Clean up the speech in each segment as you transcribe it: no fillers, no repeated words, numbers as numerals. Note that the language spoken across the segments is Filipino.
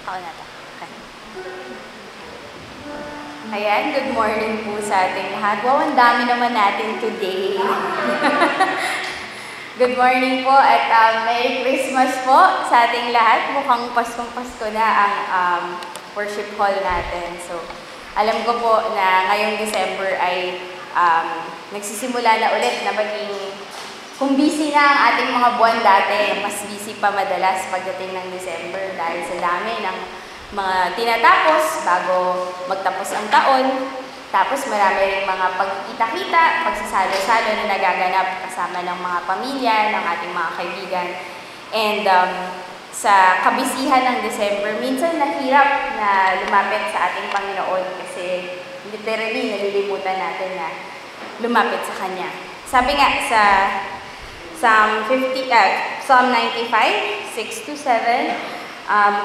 Ako na to. Okay. Ayan, good morning po sa ating lahat. Wow, ang dami naman natin today. Good morning po at Merry Christmas po sa ating lahat. Mukhang Paskong-Pasko na ang worship hall natin. So, alam ko po na ngayong December ay nagsisimula na ulit na maging kung busy na ang ating mga buwan dati, mas busy pa madalas pagdating ng December dahil sa dami ng mga tinatapos bago magtapos ang taon. Tapos marami rin mga pagkikita-kita, pagsasalo-salo na nagaganap kasama ng mga pamilya, ng ating mga kaibigan. And sa kabisihan ng December, minsan nahirap na lumapit sa ating Panginoon kasi literally nalilimutan natin na lumapit sa Kanya. Sabi nga sa Psalm 95, 6-7,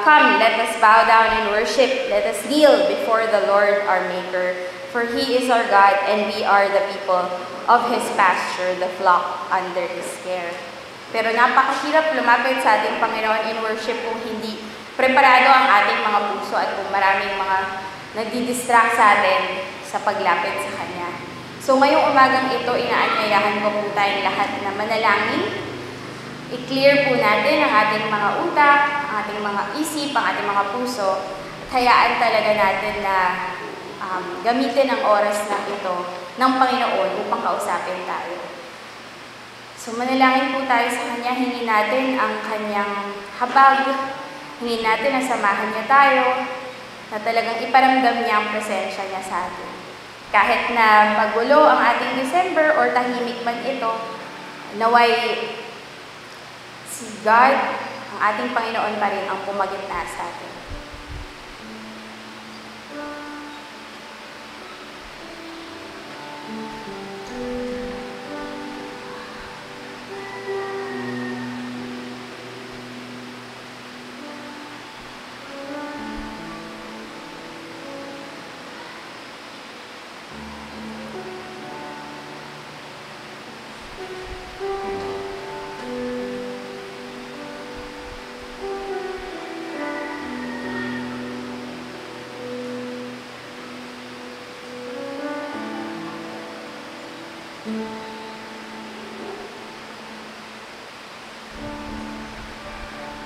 come, let us bow down and worship. Let us kneel before the Lord our Maker. For He is our God, and we are the people of His pasture, the flock under His care. Pero napakahirap lumapit sa ating Panginoon in worship kung hindi preparado ang ating mga puso at kung maraming mga nagdidistract sa atin sa paglapit sa Kanya. So ngayong umagang ito, inaanyayahan ko po tayong lahat na manalangin. I-clear po natin ang ating mga utak, ang ating mga isip, ang ating mga puso. At hayaan talaga natin na gamitin ang oras na ito ng Panginoon upang kausapin tayo. So manalangin po tayo sa Kanya, hingin natin ang Kanyang habag, hingin natin na samahan niya tayo, na talagang iparamdam niya ang presensya niya sa atin. Kahit na magulo ang ating December or tahimik man ito, naway si God, ang ating Panginoon pa rin ang pumagitna sa atin.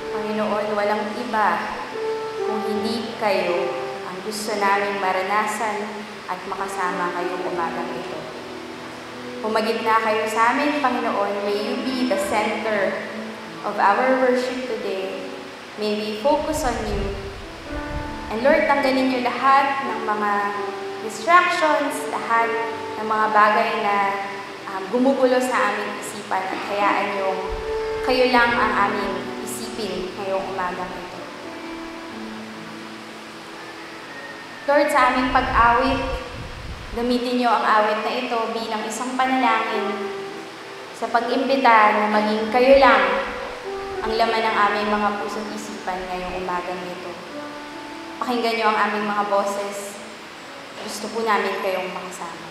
Panginoon, walang iba kung hindi kayo ang gusto naming maranasan at makasama kayong umagang ito. Pumagitna kayo sa amin, Panginoon, may you be the center of our worship today. May we focus on you. And Lord, tanggalin niyo lahat ng mga distractions, lahat ng mga bagay na gumugulo sa aming isipan at hayaan niyo kayo lang ang aming ngayong umagang ito. Lord, sa aming pag-awit, gamitin niyo ang awit na ito bilang isang panalangin sa pag-imbita na maging kayo lang ang laman ng aming mga puso't isipan ngayong umagang ito. Pakinggan niyo ang aming mga boses. Gusto po namin kayong makasama.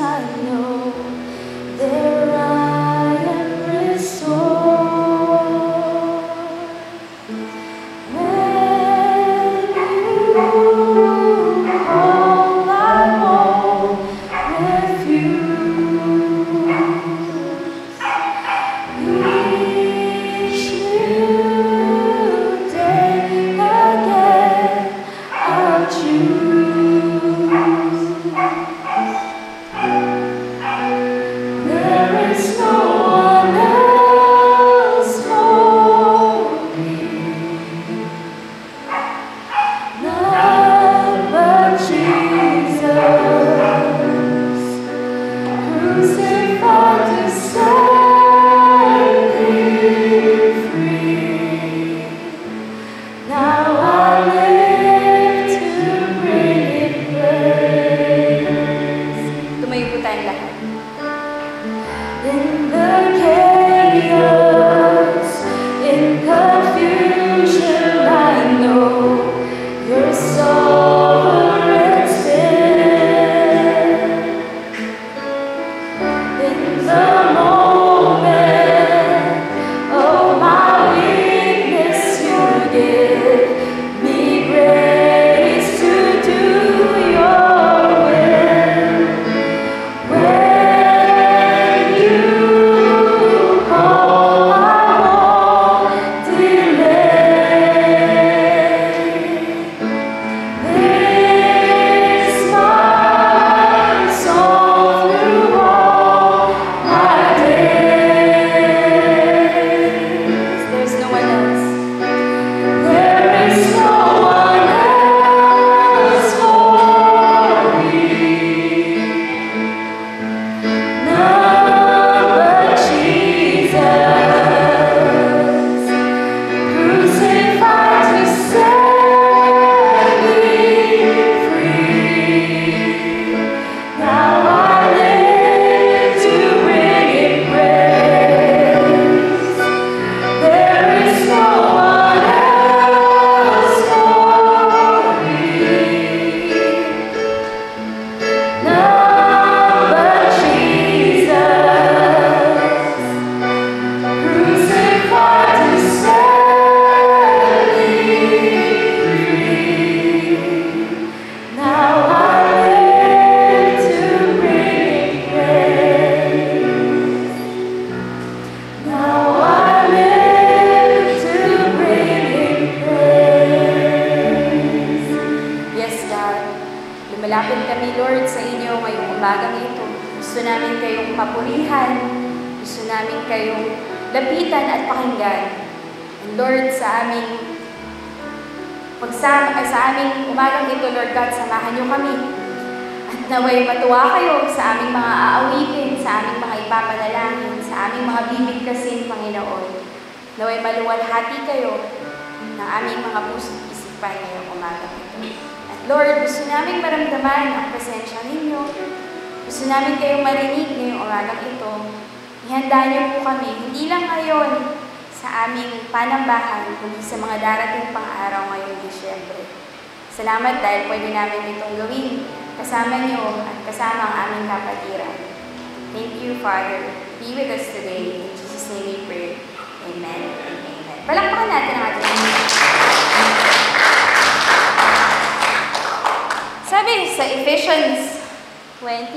I know. There I am restored. Lumapit kami, Lord, sa inyo ngayong umagang ito. Gusto namin kayong papurihan. Gusto namin kayong lapitan at pakinggan. And Lord, sa aming umagang ito, Lord God, samahan niyo kami. At naway matuwa kayo sa aming mga aawitin, sa aming mga ipapanalangin, sa aming mga bibigkasin, Panginoon. Naway maluwalhati kayo ng aming mga puso't isipan ngayong umagang ito. At Lord, gusto namin maramdaman ang presensya ninyo. Gusto namin kayong marinig ngayong umagang ito. Ihanda niyo po kami, hindi lang ngayon sa aming panambahan, kundi sa mga darating pang araw ngayong Disyembre. Salamat dahil pwede namin itong gawin kasama niyo at kasama ang aming kapatiran. Thank you, Father. Be with us today. In Jesus' name we pray. Amen and amen. Palakpakan natin ang ating sabi sa Ephesians 20,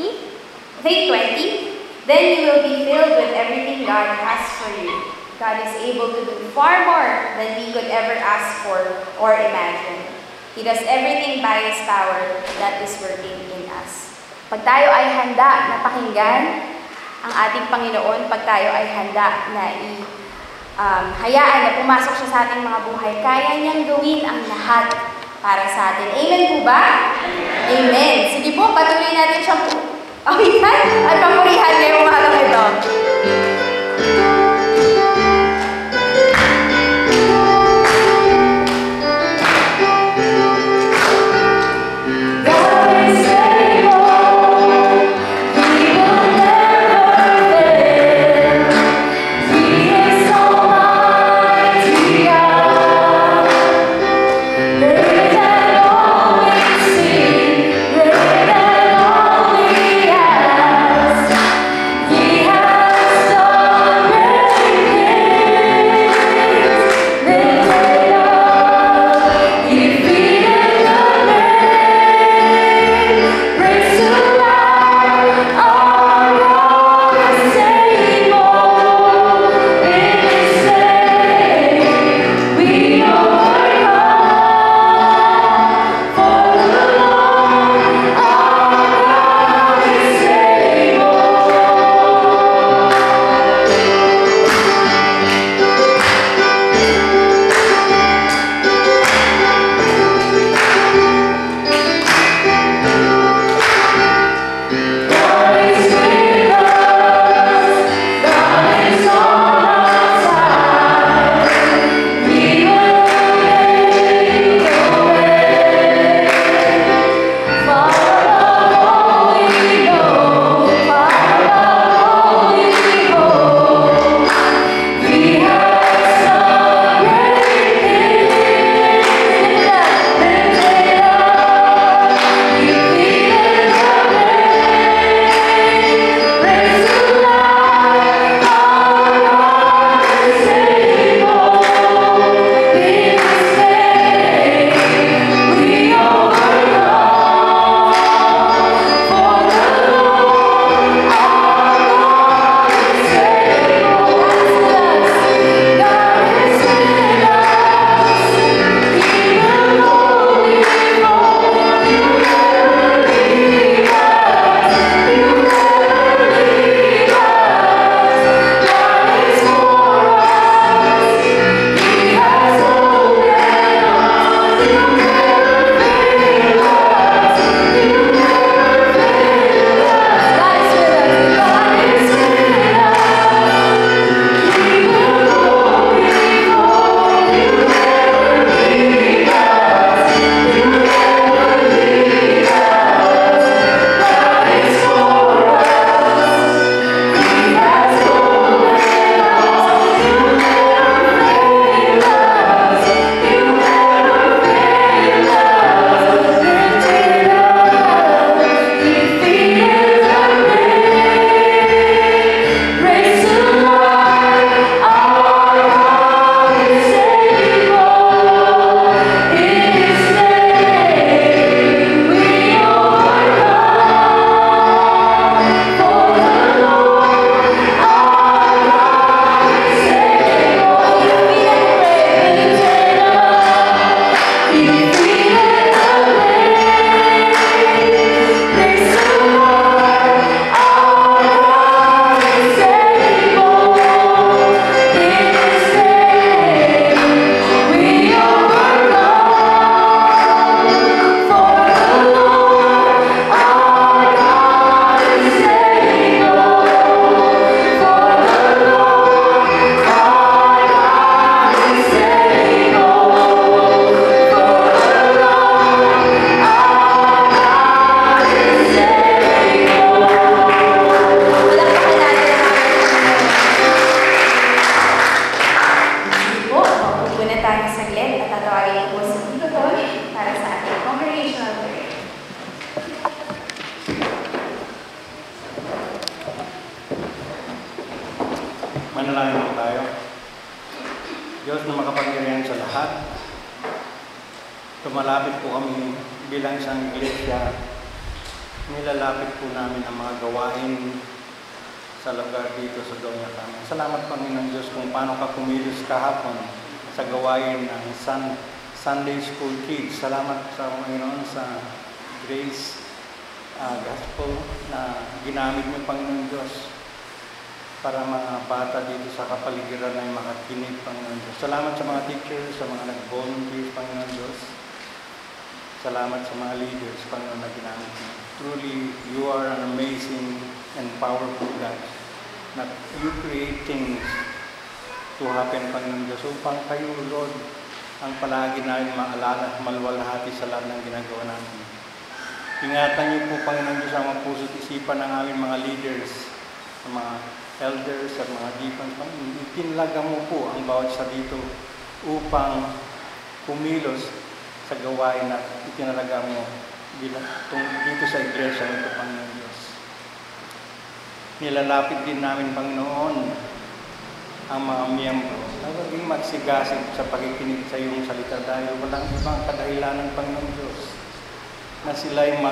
then you will be filled with everything God has for you. God is able to do far more than we could ever ask for or imagine. He does everything by His power that is working in us. Pag tayo ay handa na pakinggan ang ating Panginoon, pag tayo ay handa na hayaan na pumasok siya sa ating mga buhay, kaya niyang gawin ang lahat para sa atin. Amen po ba? Amen. Sige po, patuloy natin siyang awitan at papurihan ngayong umagang ito. You Manalangin po tayo. Diyos na makapangyarihan sa lahat, tumalapit po kami bilang isang iglesia. Nilalapit po namin ang mga gawain sa lugar dito sa Doña Carmen. Salamat Panginoon Diyos kung paano ka kumilos kahapon sa gawain ng Sunday School Kids. Salamat sa Panginoon sa Grace Gospel na ginamit mo Panginoon Diyos para mga bata dito sa kapaligiran ay makakinig Panginoon Diyos. Salamat sa mga teachers, sa mga nag-volunteer Panginoon Diyos. Salamat sa mga leaders Panginoon na ginamit mo. Truly, you are an amazing and powerful God. That you create things to happen, Panginoon Diyos. Upang kayo, Lord, ang palagi namin maalala, maluwalhati sa lahat ng ginagawa namin. Ingatan niyo po, Panginoon Diyos, ang mga puso't isipan ng aming mga leaders, sa mga elders, at mga deacons. Panginoon, itinlaga mo po ang bawat sa dito upang kumilos sa gawain na itinalaga mo dito sa iglesia ito, Panginoon Diyos. Nilalapit din namin, Panginoon, ang mga miyembro na maging magsigasig sa pakikinig sa iyong salita dahil walang ibang kadahilanan, Panginoon Diyos, na sila'y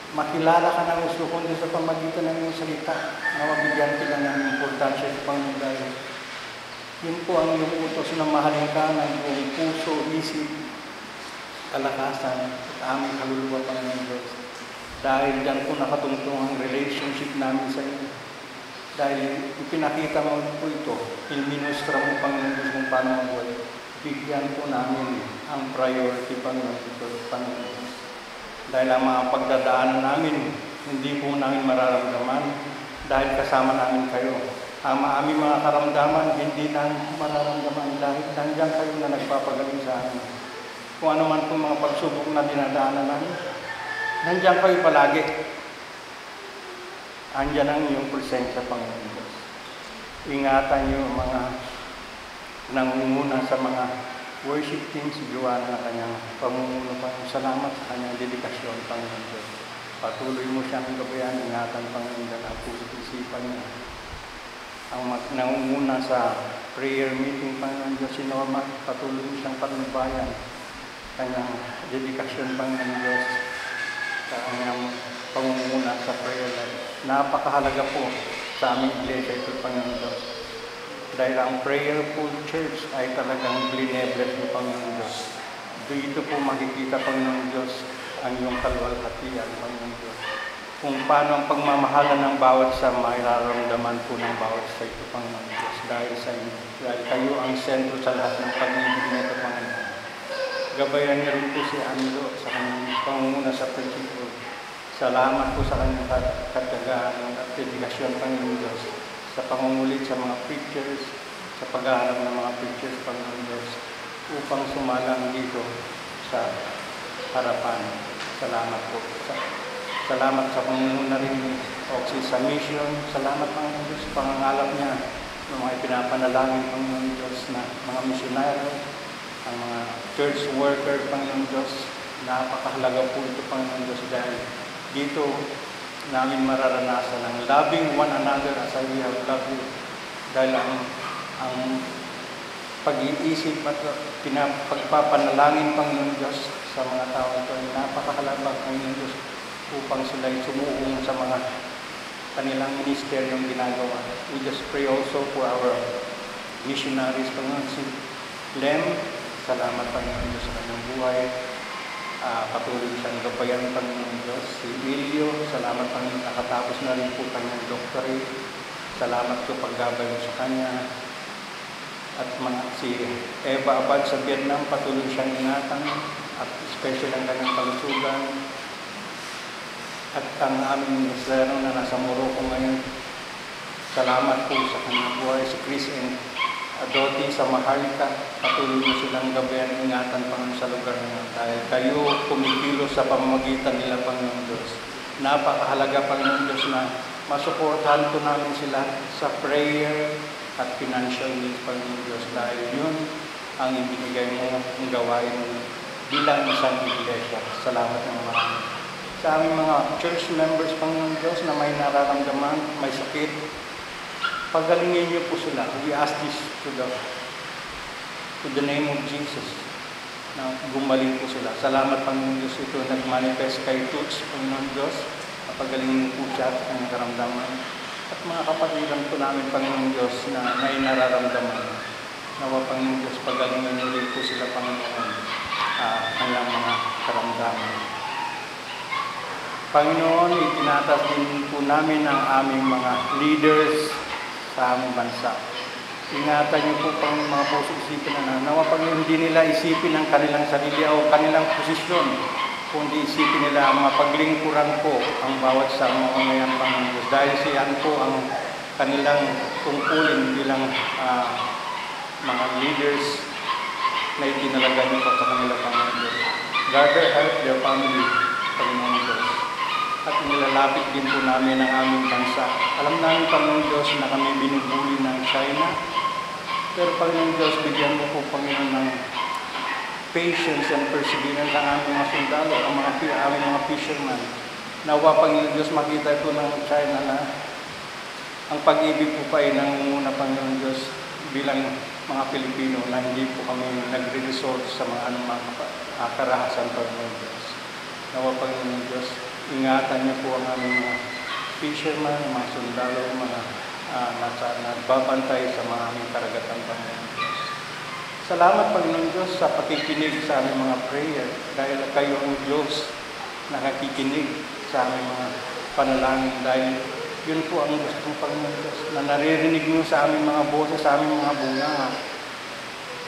makilala ka ng gusto kundi sa pamagitan ng iyong salita na mabigyan sila ng importansya sa Panginoon dahil yun po ang iyong utos na mahalin ka ng iyong puso, isip, kalakasan at aming kaluluwa, Panginoon Diyos. Dahil dyan po nakatungtong ang relationship namin sa iyo. Dahil ipinakita mo po ito, ilminustra mo, Panginoon Diyos, kung paano mabuhay. Bigyan po namin ang priority, Panginoon Diyos, Panginoon Diyos. Dahil ang mga pagdadaanan namin, hindi po namin mararamdaman dahil kasama namin kayo. Ang aming mga karamdaman, hindi namin mararamdaman dahil nandiyan kayo na nagpapagaling sa amin. Kung ano man po mga pagsubok na dinadaanan namin, nandiyan kayo palagi. Andiyan ang iyong presensya, Panginoon Diyos. Ingatan niyo ang mga nangunguna sa mga worship teams, gawa ng kanyang pamumuno, Panginoon. Salamat sa kanyang dedikasyon, Panginoon Diyos. Patuloy mo siyang gabayan, ingatan, Panginoon Diyos, ang puso't isipan niya. Ang nangunguna sa prayer meeting, Panginoon Diyos, si Norma, patuloy mo siyang panubayan. Kanyang dedikasyon, Panginoon Diyos, sa kanyang pangunguna sa prayer life. Napakahalaga po sa aming iglesia ito, Panginoon Diyos. Dahil ang prayerful church ay talagang blinebless ng Panginoon Diyos. Dito po makikita, Panginoon Diyos, ang iyong kaluwalhatian, Panginoon Diyos. Kung paano ang pagmamahalan ng bawat sa mararamdaman po ng bawat sa ito, Panginoon Diyos. Dahil sa inyo. Dahil kayo ang sentro sa lahat ng pag-ibig nito, Panginoon. Gabayan niyo rin po si Amilo sa kanyang pangunguna sa principal. Salamat po sa kanyang katiyagaan at dedikasyon, Panginoon Diyos, sa pangungulit sa mga preachers, sa pag-aaral ng mga preachers, Panginoon Diyos, upang sumalang dito sa harapan. Salamat po. Salamat sa pangunguna rin ni Oxy sa mission. Salamat, Panginoon Diyos, sa pangangalap niya ng mga ipinapanalangin, Panginoon Diyos, na mga misyonaryo, ang mga church worker, Panginoon Diyos. Napakahalaga po ito, Panginoon Diyos, dahil dito namin mararanasan ang loving one another as I have loved you. Dahil ang pag-iisip at pagpapanalangin, Panginoon Diyos, sa mga tao ito ay napakahalaga, Panginoon Diyos, upang sila'y sumuong sa mga kanilang ministeryong ginagawa. We just pray also for our missionaries, Panginoon. Si Lem, salamat, Panginoon Diyos, sa kanyang buhay. Patuloy siyang gabayan, Panginoon Diyos. Si Emilio, salamat, Panginoon, nakatapos na rin po kanyang doctorate. Salamat po paggabay mo sa kanya. At si Eva Abad sa Vietnam, patuloy siyang ingatan at special ang kanyang kalusugan. At ang aming misyonero na nasa Morocco ngayon, salamat po sa kanyang buhay. Si Chris and Doti sa Maharlika, patuloy mo silang gabayan, ingatan, Panginoon, sa lugar ngayon. Dahil kayo kumikilos sa pamamagitan nila, Panginoon Diyos. Napakahalaga, Panginoon Diyos, na masuportahan po namin sila sa prayer at financial needs, Panginoon Diyos. Dahil yun ang ibinigay mo ang gawain mo bilang isang iglesia. Salamat ng marami. Sa aming mga church members, Panginoon Diyos, na may nararamdaman, may sakit, Pagalingin niyo po sila. We ask this to the name of Jesus na gumaling po sila. Salamat, Panginoon Diyos, ito nag-manifest kay Toots, Panginoon Diyos. Pagalingin niyo po siya at kanyang karamdaman. At mga kapatiran po namin, Panginoon Diyos, na may nararamdaman. Nawa, Panginoon Diyos, pagalingin niyo rin po sila, Panginoon, kanyang mga karamdaman. Panginoon, itinatas din po namin ang aming mga leaders sa aming bansa. Ingatan niyo po pang mga puso isipin na nawa Panginoon, hindi nila isipin ang kanilang sarili o kanilang posisyon, kundi isipin nila ang mapaglingkuran po ang bawat sa mga umayan, Panginoon Diyos. Dahil siyan po ang kanilang tungkulin bilang mga leaders na itinalaga niyo po sa kanila, Panginoon Diyos. God help their family, Panginoon Diyos. At nilalapit din po namin ang aming bansa. Alam namin, Panginoon Diyos, na kami binubuli ng China. Pero, Panginoon Diyos, bigyan mo po, Panginoon, ng patience and perseverance ang aming mga sundalo, ang aming mga fishermen. Nawa, Panginoon Diyos, makita po ng China na ang pag-ibig po pa ay nangunguna, Panginoon Diyos, bilang mga Pilipino na hindi po kami nagre-resort sa mga anumang karahasan, Panginoon Diyos. Nawa, Panginoon Diyos, ingatan niyo po ang aming mga fishermen, mga sundalo, mga nagbabantay sa mga aming karagatan, Panginoon Diyos. Salamat, Panginoon Diyos, sa pakikinig sa aming mga prayer dahil kayo ang Diyos nakakikinig sa aming mga panalangin dahil yun po ang gusto ng Panginoon Diyos na naririnig niyo sa aming mga boses, sa aming mga bunga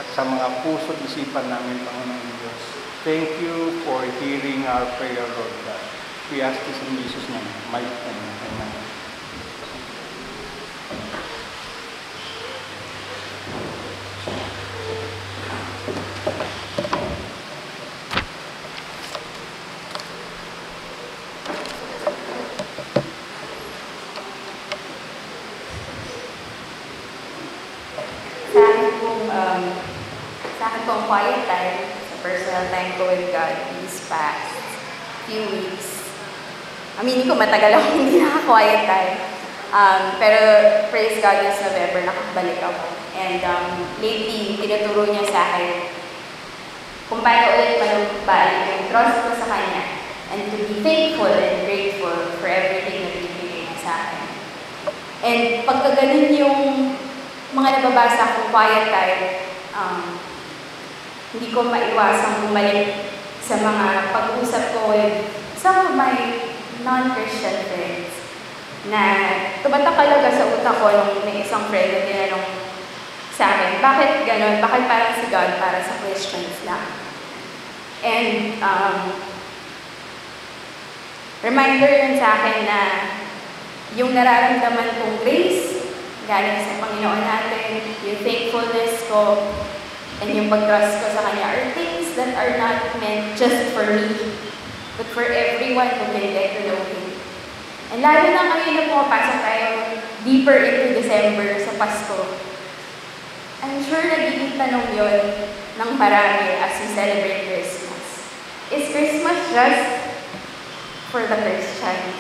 at sa mga puso at isipan namin, Panginoon Diyos. Thank you for hearing our prayer, Lord God. We ask this in Jesus' name, mighty name. Amen. Sa akin pong quiet time, sa personal time ko with God these past few weeks. Aminin ko, matagal ako hindi naka-quiet time. Pero praise God, this November, nakabalik ako. And lately, tinuturo niya sa akin kung paano ulit manumbalik yung trust ko sa Kanya and to be thankful and grateful for everything na binibigay niya sa akin. And pagka ganun yung mga nababasa kong quiet time, hindi ko maiwasang bumalik sa mga pag-usap ko with some of my non-Christian friends na tumatakalaga sa utak ko nung may isang friend na tinanong sa akin, bakit gano'n? Bakit parang si God para sa Christians lang? And reminder yun sa akin na yung nararamdaman kong grace galing sa Panginoon natin, yung thankfulness ko, and yung pag-trust ko sa Kanya are things that are not meant just for me, but for everyone who can get to know Him. And lalo na ngayon na pumapasok tayo deeper into December sa Pasko, I'm sure nagiging tanong yun ng marami as we celebrate Christmas. Is Christmas just for the Christians?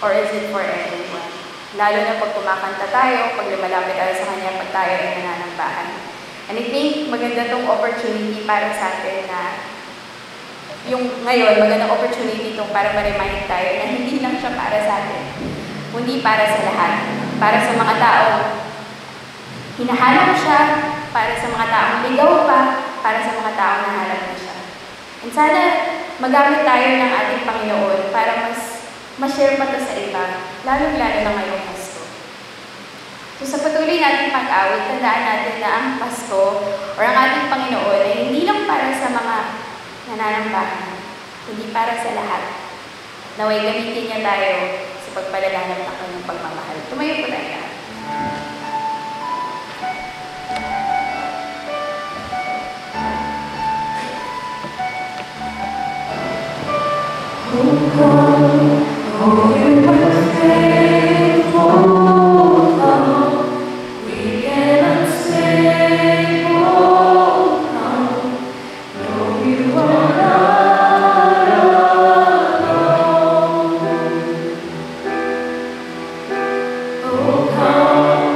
Or is it for everyone? Lalo na pag kumakanta tayo, pag lumalapit tayo sa Kanya, pag tayo ay nananambahan. And I think maganda tong opportunity para sa atin na yung ngayon, magandang opportunity itong para ma-remind tayo na hindi lang siya para sa atin, kundi para sa lahat. Para sa mga taong hinahanap siya, para sa mga taong ligaw pa, para sa mga taong nahanap na siya. And sana magamit tayo ng ating Panginoon para ma-share pa ito sa iba, lalo-lalo na ngayong Pasko. So sa patuloy natin pag-awit, tandaan natin na ang Pasko or ang ating Panginoon ay hindi lang para sa mga nananambahan, hindi para sa lahat. Naway gamitin niya tayo sa pagpalaganap ng kanyang pagmamahal. Tumayo po tayo. Oh God, oh you are faithful. Oh, come.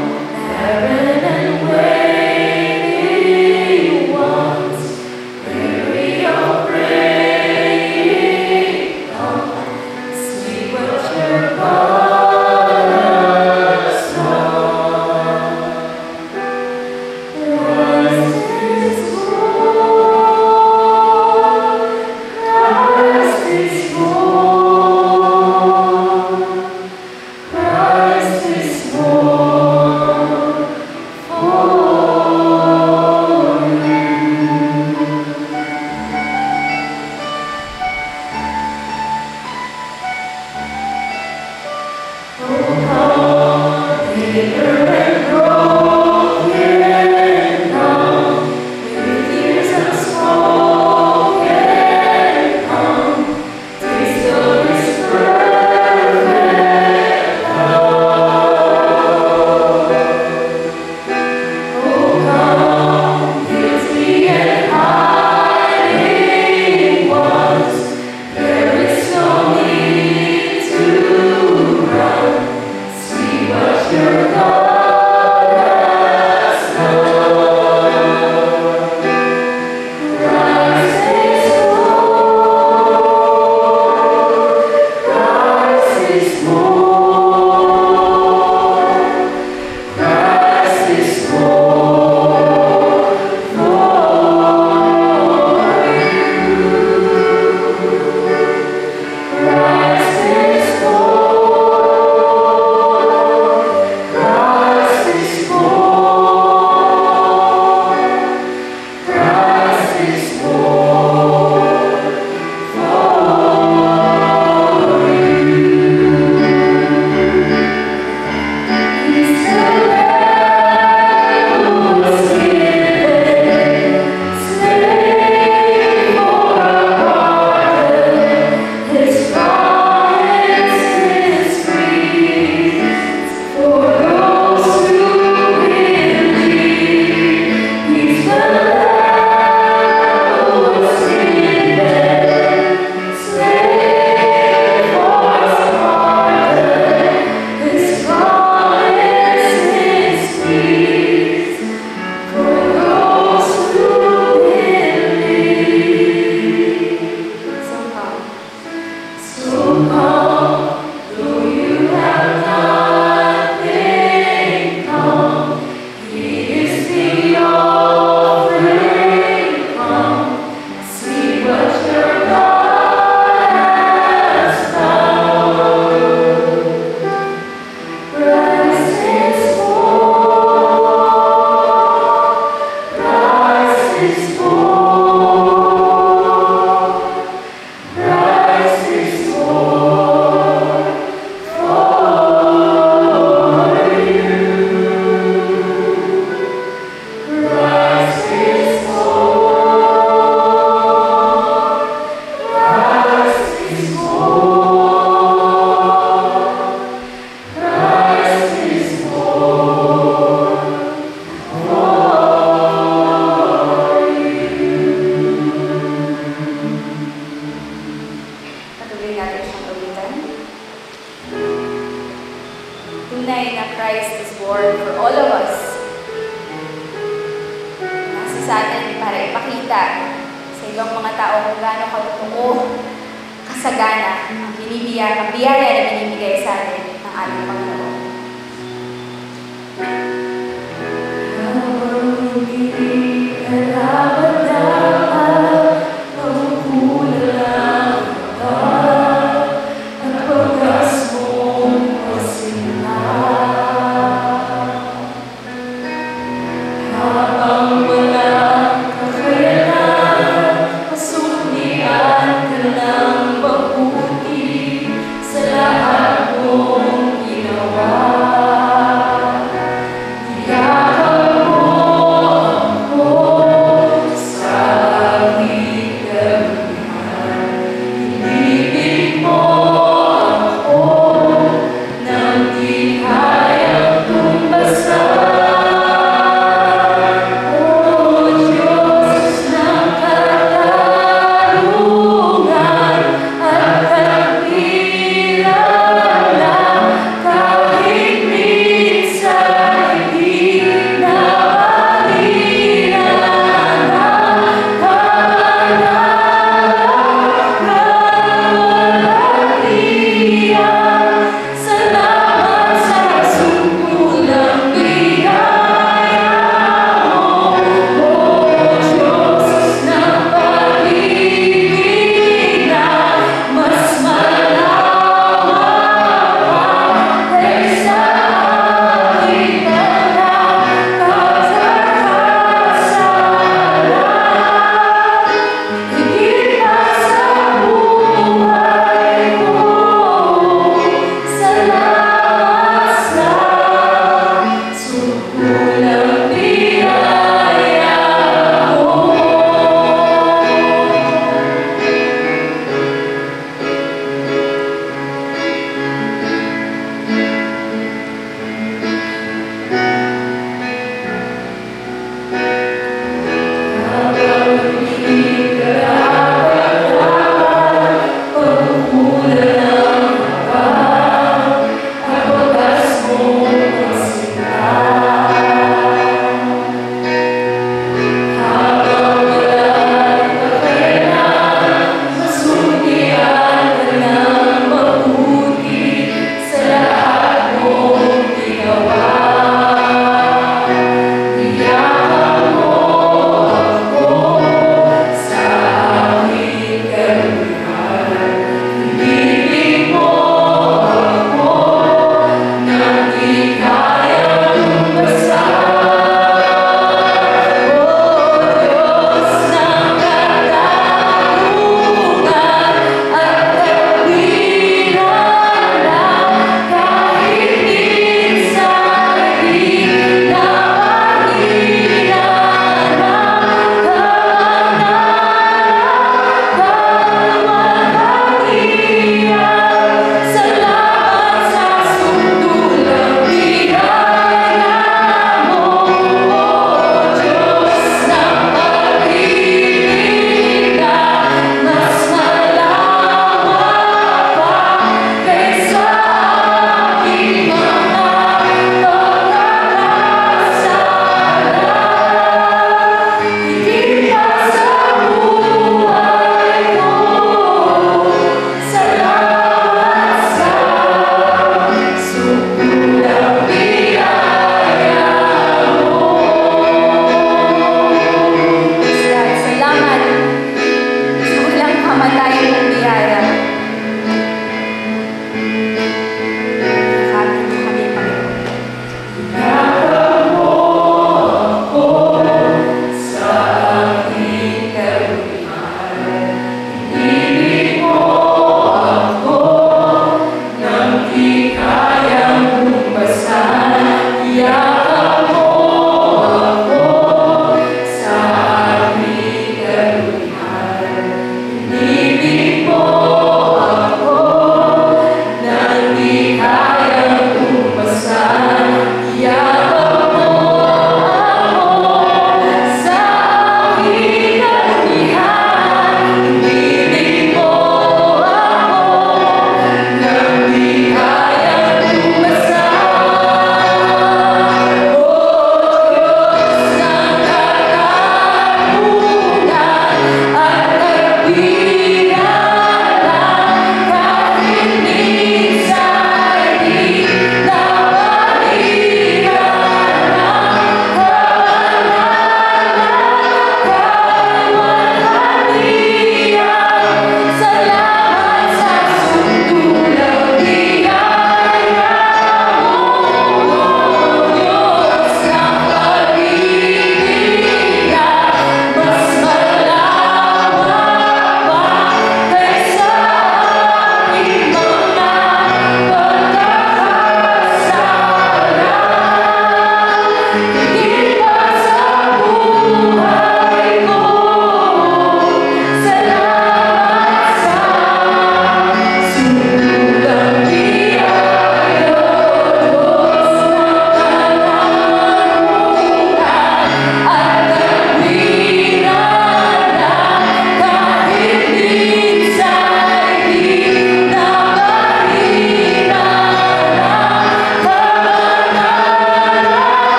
Tunay na Christ is born for all of us. Nasa sa atin para ipakita sa ibang mga tao kung gaano katotoo, kasagana ang biyaya na binibigay sa atin ng ating Panginoon.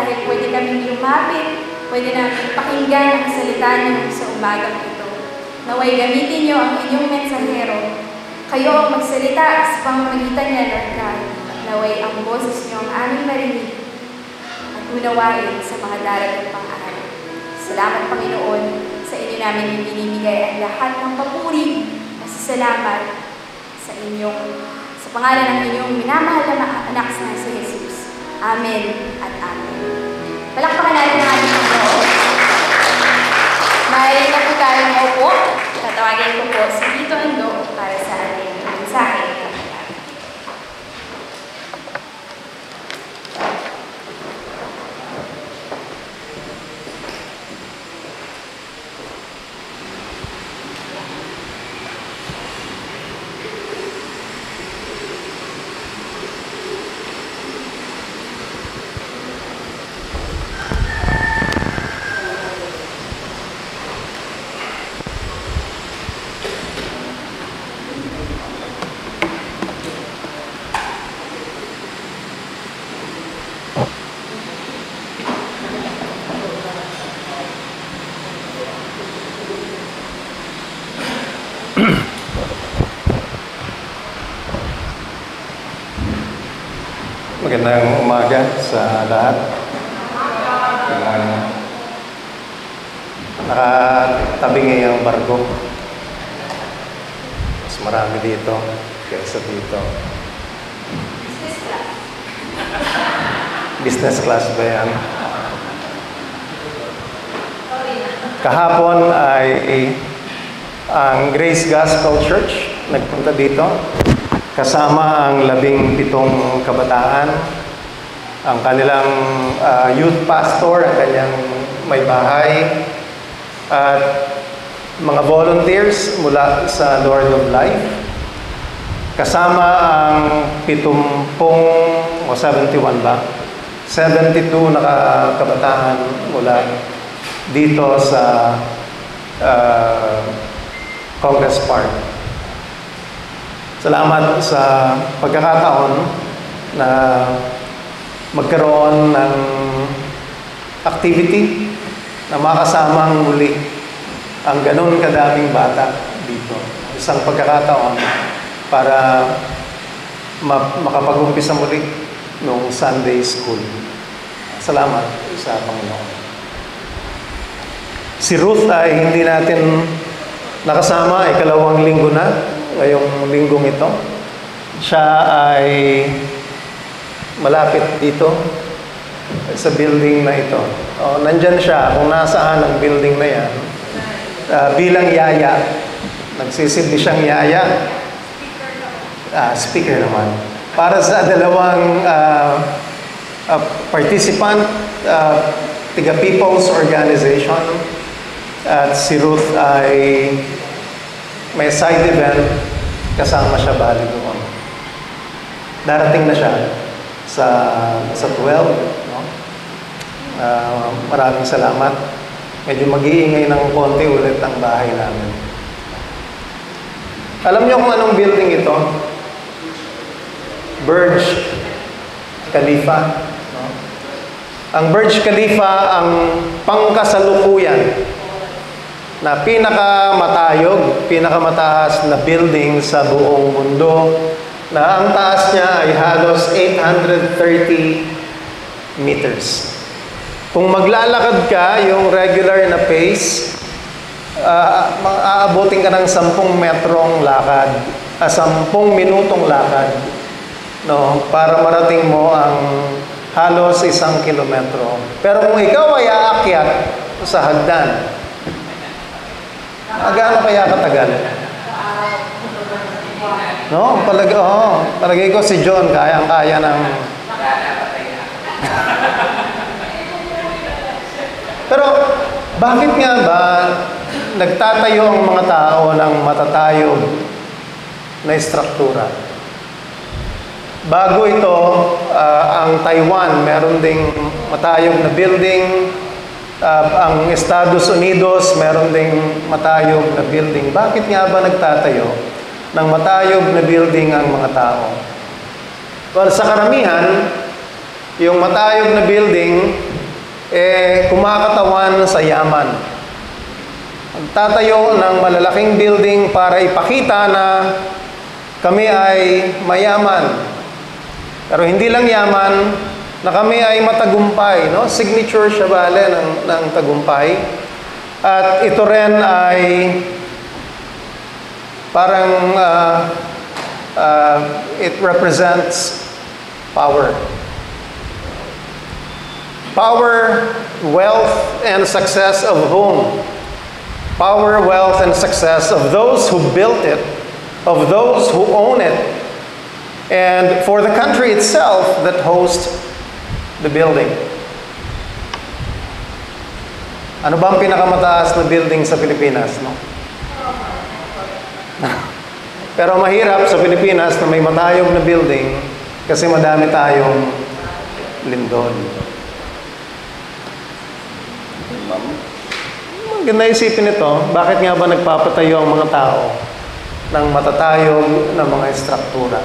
dahil pwede kaming lumapit, pwede namin pakinggan ang salita niyo sa umagang ito. Naway gamitin niyo ang inyong mensahero. Kayo ang magsalita sa pamamagitan niya, Lord God. Naway ang boses niyo ang aming marinig at unawain sa mga darating pang araw. Salamat, Panginoon, sa inyo namin ibinibigay ang lahat ng papuri at salamat sa pangalan ng inyong minamahal na anak na si Jesus. Amen at amen. Palakpakan natin ang ating Panginoon. May na po tayong maupo. Tatawagin ko po si Tito Ando para sa ating mensahe. Magandang umaga sa lahat. Nakatabi ngayong barko. Mas marami dito kaysa dito. Business class ba yan? Kahapon ay ang Grace Gospel Church nagpunta dito. Kasama ang 17 kabataan, ang kanilang youth pastor, ang kanyang may bahay, at mga volunteers mula sa Lord of Life. Kasama ang 70 o 71 ba? 72 na kabataan mula dito sa Congress Park. Salamat sa pagkakataon na magkaroon ng activity na makasamang muli ang ganun kadaming bata dito. Isang pagkakataon para makapag-umpisa muli noong Sunday School. Salamat sa Panginoon. Si Ruth ay hindi natin nakasama, ikalawang linggo na. Ngayong linggong ito, siya ay malapit dito sa building na ito. Nandyan siya kung nasaan ang building na yan. Bilang yaya. Nagsisilbi siyang yaya. Speaker naman. Para sa dalawang participant, tiga People's Organization. At si Ruth ay may side event, kasama siya bali doon. Darating na siya sa 12. No? Maraming salamat. Medyo mag-iingay ng konti ulit ang bahay namin. Alam niyo kung anong building ito? Burj Khalifa. No? Ang Burj Khalifa ang pangkasalukuyan na pinakamataas na building sa buong mundo, na ang taas niya ay halos 830 meters. Kung maglalakad ka, yung regular na pace, aabutin ka ng 10 metrong lakad, 10 minutong lakad, no, para marating mo ang halos 1 kilometro. Pero kung ikaw ay aakyat sa hagdan, gaano kaya katagal? No, palagay ko si John kayang-kaya ng... Pero bakit nga ba nagtatayo ang mga tao ng matatayog na istruktura? Bago ito, ang Taiwan, meron ding matayog na building. Ang Estados Unidos, meron ding matayog na building. Bakit nga ba nagtatayo ng matayog na building ang mga tao? Well, sa karamihan, yung matayog na building, kumakatawan sa yaman. Magtatayo ng malalaking building para ipakita na kami ay mayaman. Pero hindi lang yaman, na kami ay matagumpay. No? Signature siya ng tagumpay. At ito rin ay parang it represents power. Power, wealth, and success of whom? Power, wealth, and success of those who built it, of those who own it, and for the country itself that hosts the building. Ano ba ang pinakamataas na building sa Pilipinas? No? Pero mahirap sa Pilipinas na may matayog na building kasi madami tayong lindol. Maganda isipin ito, bakit nga ba nagpapatayo ang mga tao ng matatayog na mga estruktura?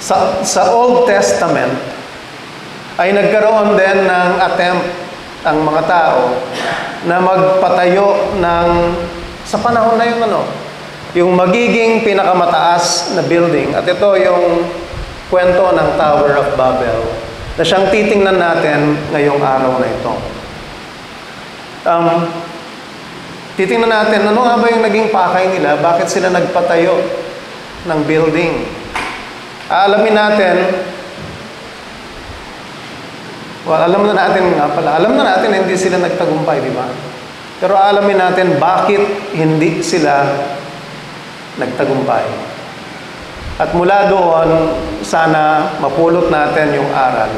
Sa Old Testament, ay nagkaroon din ng attempt ang mga tao na magpatayo ng, sa panahon na yung magiging pinakamataas na building. At ito yung kwento ng Tower of Babel na siyang titingnan natin ngayong araw na ito. Titingnan natin, ano nga ba yung naging pakay nila? Bakit sila nagpatayo ng building? Alamin natin, alam na natin hindi sila nagtagumpay, di ba? Pero alamin natin bakit hindi sila nagtagumpay. At mula doon, sana mapulot natin yung aral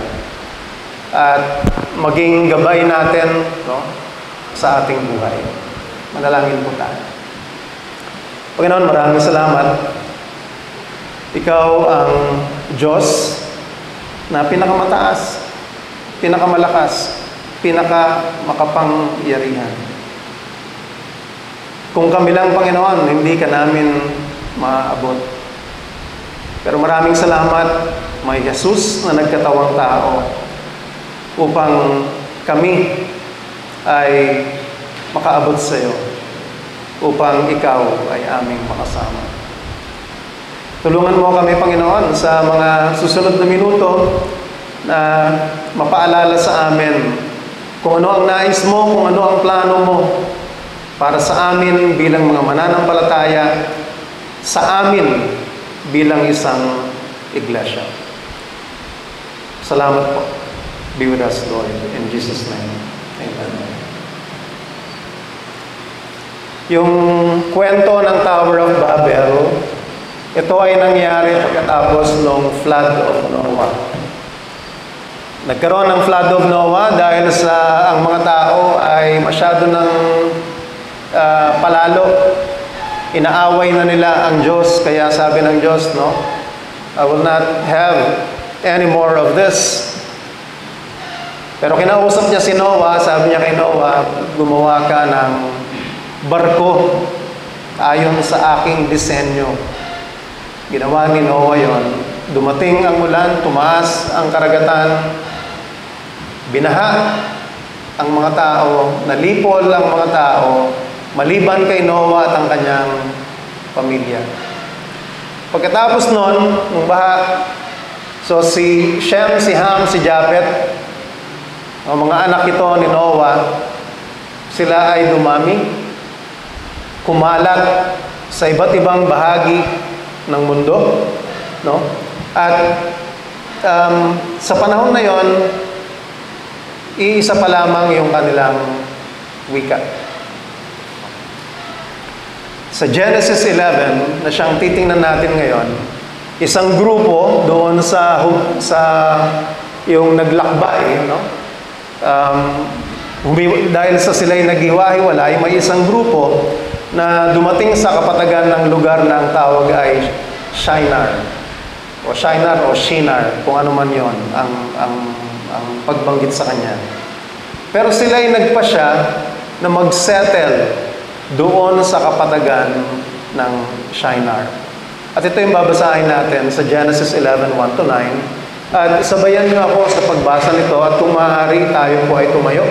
at maging gabay natin sa ating buhay. Manalangin po tayo. Panginoon, maraming salamat. Ikaw ang Diyos na pinakamataas, pinakamalakas, pinakamakapangyarihan. Kung kami lang, Panginoon, hindi ka namin maaabot. Pero maraming salamat, may Jesus na nagkatawang tao upang kami ay makaabot sa iyo, upang ikaw ay aming makasama. Tulungan mo kami, Panginoon, sa mga susunod na minuto na mapaalala sa amin kung ano ang nais mo, kung ano ang plano mo para sa amin bilang mga mananampalataya, sa amin bilang isang iglesia. Salamat po. Be with us, Lord. In Jesus' name. Amen. Yung kwento ng Tower of Babel, ito ay nangyari pagkatapos ng flood of Noah. Nagkaroon ng flood of Noah dahil sa ang mga tao ay masyado ng palalo. Inaaway na nila ang Diyos, kaya sabi ng Diyos, I will not have any more of this. Pero kinausap niya si Noah, sabi niya kay Noah, gumawa ka ng barko ayon sa aking disenyo. Ginawa ni Noah yon. Dumating ang ulan, tumaas ang karagatan, binaha ang mga tao, nalipol ang mga tao, maliban kay Noah at ang kanyang pamilya. Pagkatapos nun, ng baha, so si Shem, si Ham, si Japhet, ang mga anak ito ni Noah, sila ay dumami, kumalat sa iba't ibang bahagi ng mundo, At sa panahon na yon, iisa pa lamang yung kanilang wika. Sa Genesis 11, na siyang titingnan natin ngayon, isang grupo doon sa yung naglakbay, dahil sa sila'y naghiwa-hiwalay, may isang grupo na dumating sa kapatagan ng lugar na ang tawag ay Shinar o Shinar, kung ano man yon ang pagbanggit sa kanya. Pero sila'y nagpasya na mag-settle doon sa kapatagan ng Shinar. At ito yung babasahin natin sa Genesis 11:1-9. At sabayan niyo ako sa pagbasa nito at kung maaari tayo po ay tumayo.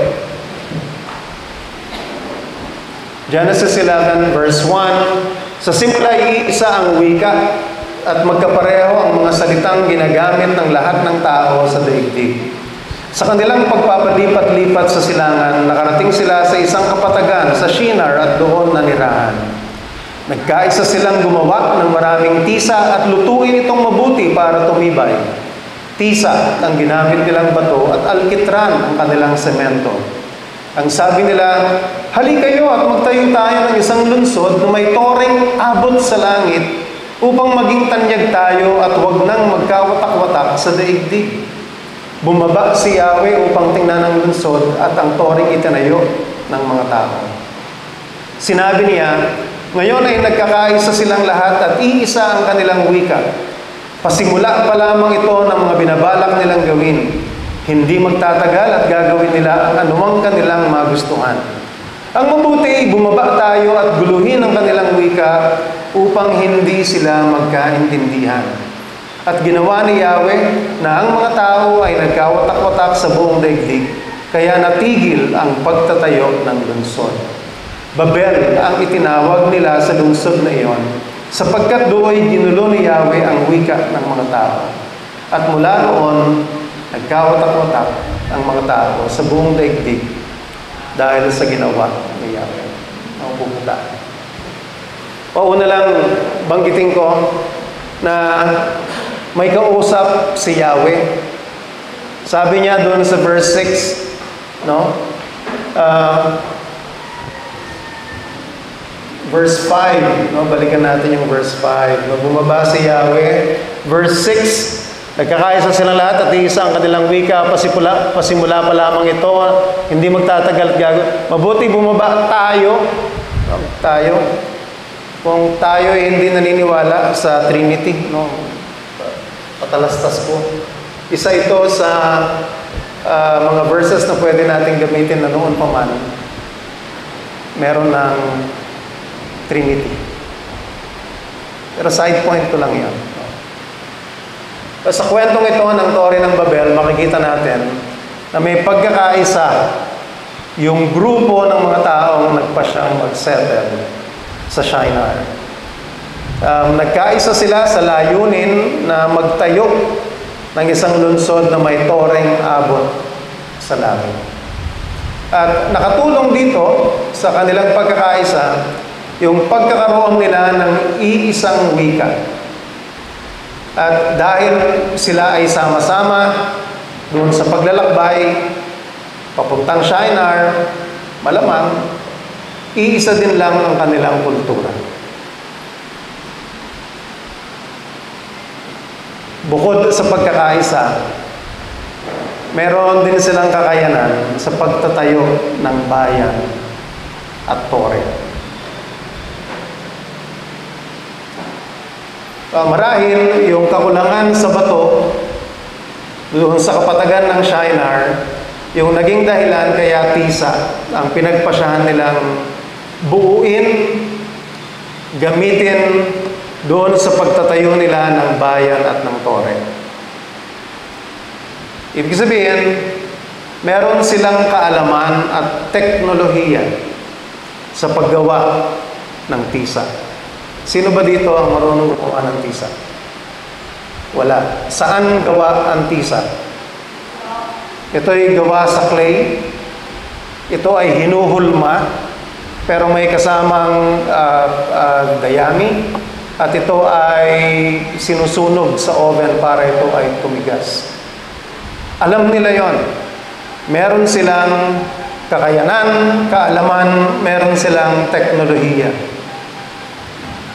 Genesis 11 verse 1, sa simula iisa ang wika at magkapareho ang mga salitang ginagamit ng lahat ng tao sa daigdig. Sa kanilang pagpapalipat-lipat sa silangan, nakarating sila sa isang kapatagan sa Shinar at doon nanirahan. Nagkaisa silang gumawa ng maraming tisa at lutuin itong mabuti para tumibay. Tisa ang ginamit nilang bato at alkitran ang kanilang semento. Ang sabi nila, "Hali kayo at magtayo tayo ng isang lunsod na may toreng abot sa langit upang maging tanyag tayo at huwag nang magkawatak-watak sa daigdig." Bumaba si Yahweh upang tingnan ang lunsod at ang toring itinayo ng mga tao. Sinabi niya, "Ngayon ay nagkakaisa silang lahat at iisa ang kanilang wika. Pasimula pa lamang ito ng mga binabalak nilang gawin. Hindi magtatagal at gagawin nila ang anumang kanilang magustuhan. Ang mabuti, bumaba tayo at guluhin ang kanilang wika upang hindi sila magkaintindihan." At ginawa ni Yahweh na ang mga tao ay nagkawatak-watak sa buong daigdig, kaya natigil ang pagtatayo ng lungsod. Babel ang itinawag nila sa lungsod na iyon, sapagkat do'y ginulo ni Yahweh ang wika ng mga tao. At mula noon, nagkawatak-watak ang mga tao sa buong daigdig dahil sa ginawa ni Yahweh. Ang pupunta. Pauna lang banggitin ko na may kausap si Yahweh. Sabi niya doon sa verse 6, no? Verse 5, no? Balikan natin yung verse 5. No? Bumaba si Yahweh. Verse 6, nagkakaisa silang lahat at iisa ang kanilang wika. Pasimula pa lamang ito. Hindi magtatagal at gagawin. Mabuti bumaba tayo. Tayo. Kung tayo ay hindi naniniwala sa Trinity, no? Patalastas po. Isa ito sa mga verses na pwede natin gamitin na noon pa man. Meron ng Trinity. Pero side point ko lang yan. Sa kwentong ito ng Tore ng Babel, makikita natin na may pagkakaisa yung grupo ng mga taong nagpasyang mag-settle sa Shinar. Nagkaisa sila sa layunin na magtayo ng isang lunsod na may toreng abot sa langit. At nakatulong dito sa kanilang pagkakaisa yung pagkakaroon nila ng iisang wika. At dahil sila ay sama-sama doon sa paglalakbay papuntang Shinar, malamang iisa din lang ang kanilang kultura. Bukod sa pagkakaisa, meron din silang kakayanan sa pagtatayo ng bayan at tore. Marahil yung kakulangan sa bato doon sa kapatagan ng Shinar, yung naging dahilan kaya Tisa ang pinagpasyahan nilang buuin, gamitin doon sa pagtatayo nila ng bayan at ng tore. Ibig sabihin, meron silang kaalaman at teknolohiya sa paggawa ng tisa. Sino ba dito ang marunong gumawa ng tisa? Wala. Saan gawa ang tisa? Ito ay gawa sa clay. Ito ay hinuhulma, pero may kasamang dayami. At ito ay sinusunog sa oven para ito ay tumigas. Alam nila yon. Meron silang kakayanan, kaalaman, meron silang teknolohiya.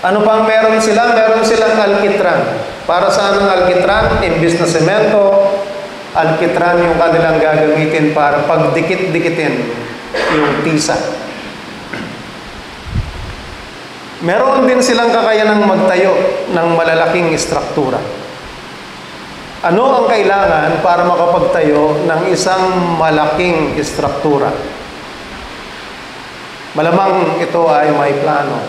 Ano pang meron sila? Meron silang alkitran. Para saan ang alkitran? Imbis na semento, alkitran yung kanilang gagamitin para pagdikit-dikitin yung tisa. Meron din silang kakayanang magtayo ng malalaking istruktura. Ano ang kailangan para makapagtayo ng isang malaking istruktura? Malamang ito ay may plano.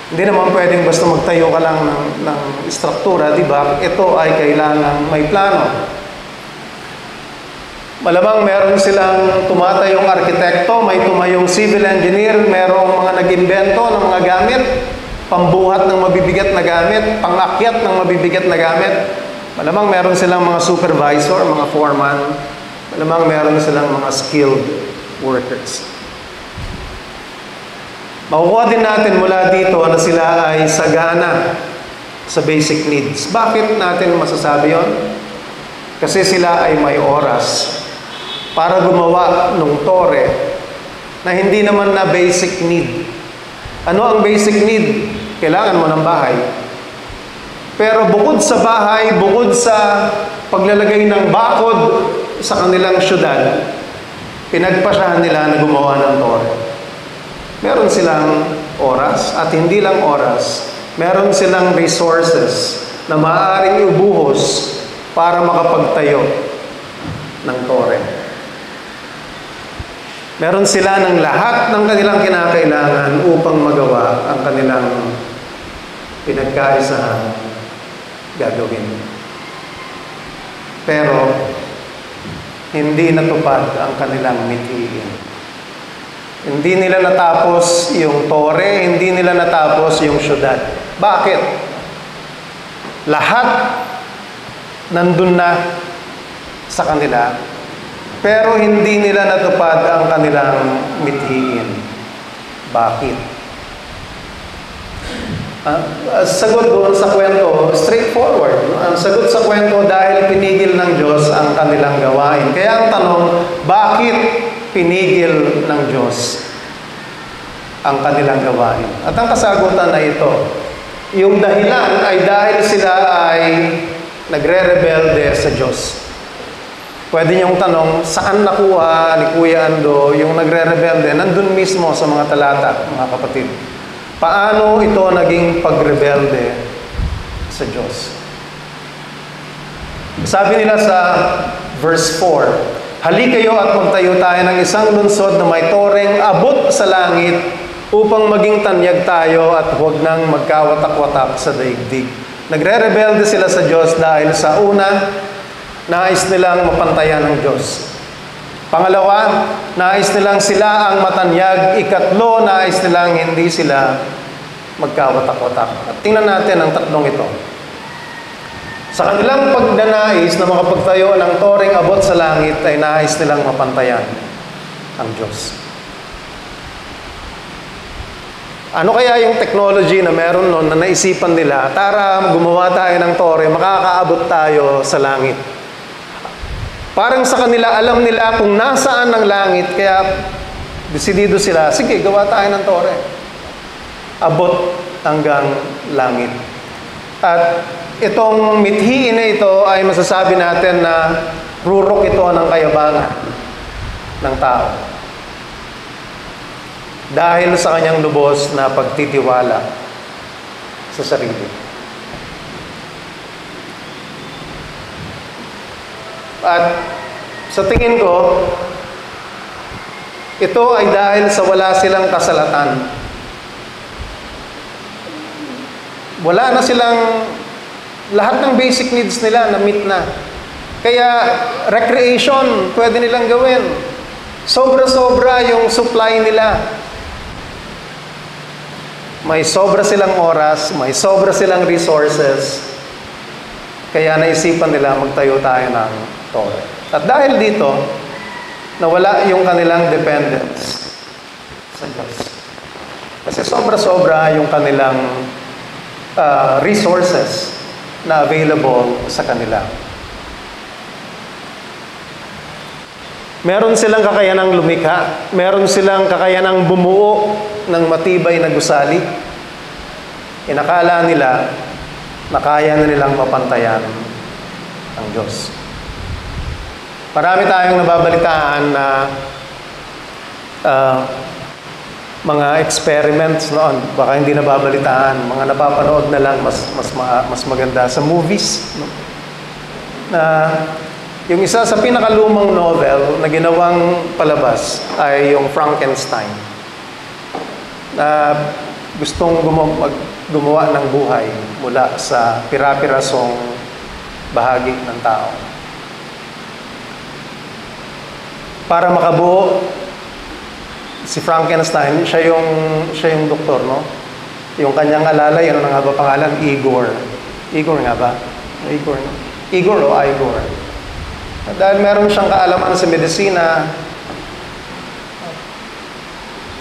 Hindi naman pwedeng basta magtayo ka lang ng struktura, di ba? Ito ay kailangang may plano. Malamang meron silang tumatayong arkitekto, may tumayong civil engineer, merong mga nag-imbento ng mga gamit, pambuhat ng mabibigat na gamit, pangakyat ng mabibigat na gamit. Malamang meron silang mga supervisor, mga foreman, malamang meron silang mga skilled workers. Makukuha din natin mula dito na sila ay sagana sa basic needs. Bakit natin masasabi yon? Kasi sila ay may oras para gumawa ng tore na hindi naman na basic need. Ano ang basic need? Kailangan mo ng bahay. Pero bukod sa bahay, bukod sa paglalagay ng bakod sa kanilang syudad, pinagpasyahan nila na gumawa ng tore. Meron silang oras, at hindi lang oras, meron silang resources na maaaring ibuhos para makapagtayo ng tore. Meron sila ng lahat ng kanilang kinakailangan upang magawa ang kanilang pinagkaisahan gagawin. Pero, hindi natupad ang kanilang mithiin. Hindi nila natapos yung tore, hindi nila natapos yung syudad. Bakit? Lahat nandun na sa kanila, pero hindi nila natupad ang kanilang mithiin. Bakit? Sagot doon sa kwento, straightforward. Ang sagot sa kwento, dahil pinigil ng Diyos ang kanilang gawain. Kaya ang tanong, bakit pinigil ng Diyos ang kanilang gawain? At ang kasagutan na ito, yung dahilan ay dahil sila ay nagre-rebelde sa Diyos. Pwede niyong tanong, saan nakuha ni Kuya Ando yung nagre-rebelde? Nandun mismo sa mga talata, mga kapatid. Paano ito naging pagrebelde sa Diyos? Sabi nila sa verse 4, "Hali kayo at magtayo tayo ng isang lungsod na may toreng abot sa langit upang maging tanyag tayo at huwag nang magkawatak-watak sa daigdig." Nagre-rebelde sila sa Diyos dahil sa una, nais nilang mapantayan ng Diyos. Pangalawa, nais nilang sila ang matanyag. Ikatlo, nais nilang hindi sila magkawatak-watak. At tingnan natin ang tatlong ito. Sa kanilang pagnanais na makapagtayo ng toreng abot sa langit, ay nais nilang mapantayan ang Diyos. Ano kaya yung technology na meron noon na naisipan nila? Tara, gumawa tayo ng tore, makakaabot tayo sa langit. Parang sa kanila, alam nila kung nasaan ang langit, kaya desidido sila, sige, gawa tayo ng tore. Abot hanggang langit. At itong mithiin na ito ay masasabi natin na rurok ito ng kayabangan ng tao. Dahil sa kanyang lubos na pagtitiwala sa sarili. At sa tingin ko, ito ay dahil sa wala silang kasalatan. Wala na silang, lahat ng basic needs nila na-meet na. Kaya recreation, pwede nilang gawin. Sobra-sobra yung supply nila. May sobra silang oras, may sobra silang resources. Kaya naisipan nila magtayo tayo ng tore. At dahil dito, nawala yung kanilang dependence sa Diyos. Kasi sobra-sobra yung kanilang resources na available sa kanila. Meron silang kakayanang lumikha, meron silang kakayanang bumuo ng matibay na gusali. Inakala nila na kaya na nilang mapantayan ang Diyos. Marami tayong nababalitaan na mga experiments noon, baka hindi nababalitaan, mga napapanood na lang, mas maganda sa movies. No? Na yung isa sa pinakalumang novel na ginawang palabas ay yung Frankenstein. gustong gumawa ng buhay mula sa pira-pirasong bahagi ng tao. Para makabuo, si Frankenstein, siya yung doktor, no? Yung kanyang alalay, ano nga ba pangalan? Igor. Igor nga ba? Igor, no? Igor o Igor? Dahil meron siyang kaalaman sa medisina,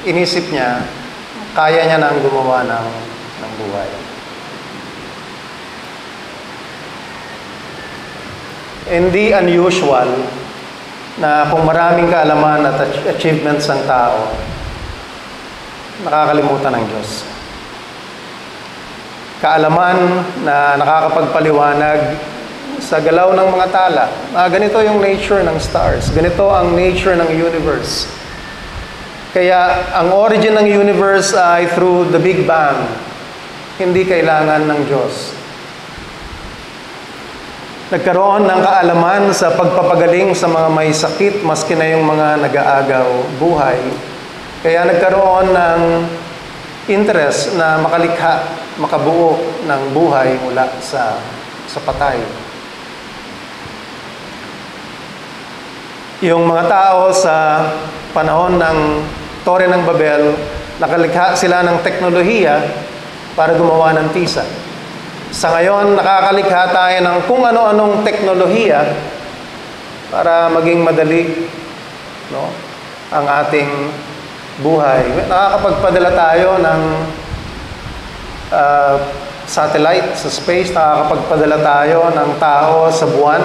inisip niya, kaya niya nang gumawa ng buhay. Hindi unusual na kung maraming kaalaman at achievements ng tao, nakakalimutan ng Diyos. Kaalaman na nakakapagpaliwanag sa galaw ng mga tala. Ganito yung nature ng stars. Ganito ang nature ng universe. Kaya ang origin ng universe ay through the Big Bang. Hindi kailangan ng Diyos. Nagkaroon ng kaalaman sa pagpapagaling sa mga may sakit, maski na yung mga nag-aagaw buhay. Kaya nagkaroon ng interest na makalikha, makabuo ng buhay mula sa patay. Yung mga tao sa panahon ng Tore ng Babel, nakalikha sila ng teknolohiya para gumawa ng tisa. Sa ngayon, nakakalikha tayo ng kung ano-anong teknolohiya para maging madali, no, ang ating buhay. Nakakapagpadala tayo ng satellite sa space, nakakapagpadala tayo ng tao sa buwan.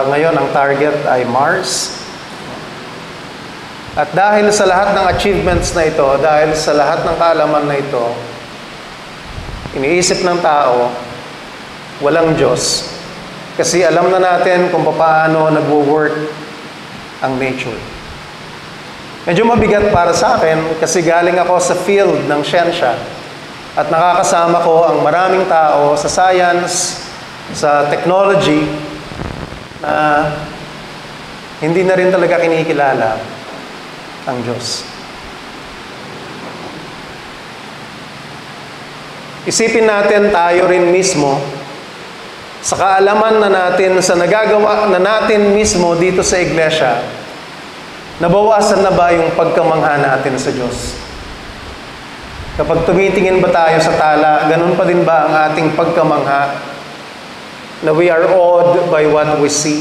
Ngayon, ang target ay Mars. At dahil sa lahat ng achievements na ito, dahil sa lahat ng kaalaman na ito, iniisip ng tao, walang Diyos. Kasi alam na natin kung paano nagwo-work ang nature. Medyo mabigat para sa akin kasi galing ako sa field ng siyensya at nakakasama ko ang maraming tao sa science, sa technology, na hindi na rin talaga kinikilala ang Diyos. Isipin natin tayo rin mismo sa kaalaman na natin sa nagagawa na natin mismo dito sa iglesia, nabawasan na ba yung pagkamangha natin sa Diyos? Kapag tumitingin ba tayo sa tala, ganun pa din ba ang ating pagkamangha na we are awed by what we see?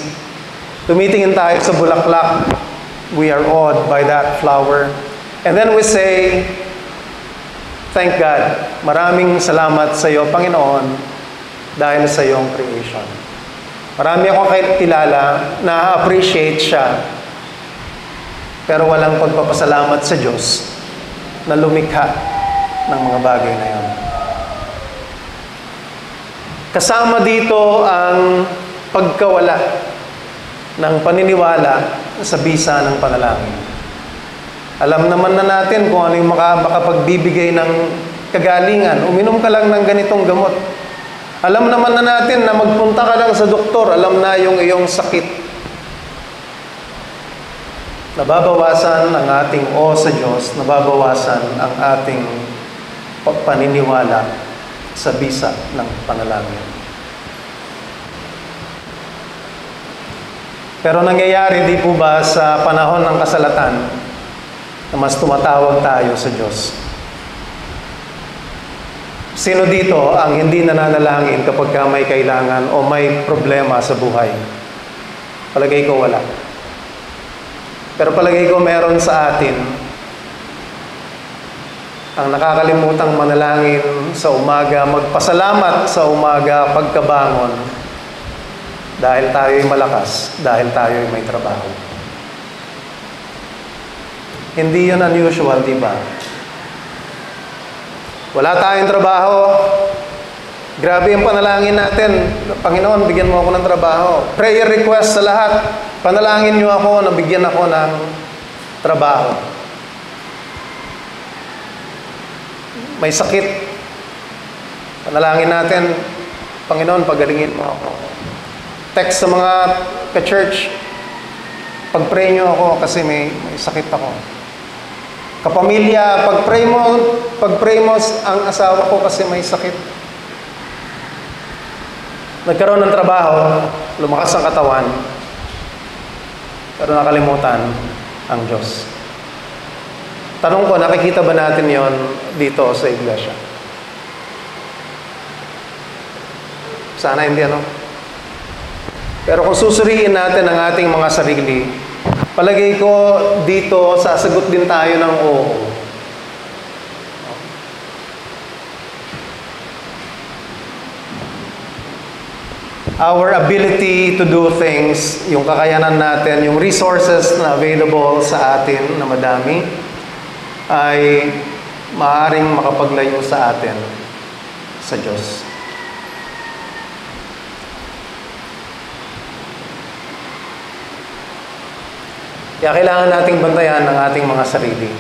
Tumitingin tayo sa bulaklak, we are awed by that flower. And then we say, thank God, maraming salamat sa iyo, Panginoon, dahil sa iyong creation. Marami akong kilala na appreciate siya, pero walang pagpapasalamat sa Diyos na lumikha ng mga bagay na yon. Kasama dito ang pagkawala ng paniniwala sa bisa ng panalangin. Alam naman na natin kung ano yung makapagbibigay ng kagalingan. Uminom ka lang ng ganitong gamot. Alam naman na natin na magpunta ka lang sa doktor, alam na yung iyong sakit. Nababawasan ang ating o sa Diyos, nababawasan ang ating paniniwala sa bisa ng panalangin. Pero nangyayari di po ba sa panahon ng kasalatan na mas tumatawag tayo sa Diyos? Sino dito ang hindi nananalangin kapag may kailangan o may problema sa buhay? Palagay ko wala. Pero palagay ko meron sa atin ang nakakalimutang manalangin sa umaga, magpasalamat sa umaga pagkabangon dahil tayo'y malakas, dahil tayo'y may trabaho. Hindi yun unusual, di ba? Wala tayong trabaho. Grabe yung panalangin natin. Panginoon, bigyan mo ako ng trabaho. Prayer request sa lahat. Panalangin niyo ako na bigyan ako ng trabaho. May sakit. Panalangin natin, Panginoon, pagalingin mo ako. Text sa mga ka-church, pag-pray niyo ako kasi may sakit ako. Kapamilya, pag-pray mo ang asawa ko kasi may sakit. Nagkaroon ng trabaho, lumakas ang katawan, pero nakalimutan ang Diyos. Tanong ko, nakikita ba natin yon dito sa iglesia? Sana hindi, ano? Pero kung susuriin natin ang ating mga sarili, palagay ko dito, sasagot din tayo ng oo. Our ability to do things, yung kakayanan natin, yung resources na available sa atin na madami, ay maaaring makapaglayo sa atin sa Diyos. Kaya kailangan nating bantayan ang ating mga sarili.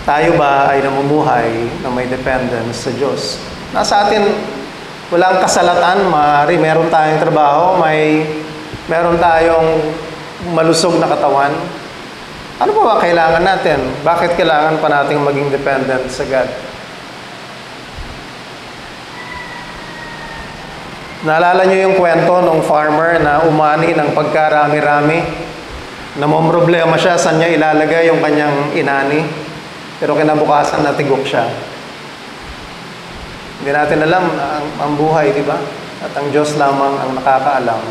Tayo ba ay namumuhay na may dependence sa Diyos? Nasa atin, walang kasalatan, maaari meron tayong trabaho, meron tayong malusog na katawan. Ano ba kailangan natin? Bakit kailangan pa nating maging dependent sa God? Naalala niyo yung kwento ng farmer na umani ng pagkarami-rami? Namomroblema siya, saan niya ilalagay yung kanyang inani. Pero kinabukasan natigok siya. Hindi natin alam ang buhay, di ba? At ang Diyos lamang ang nakakaalam.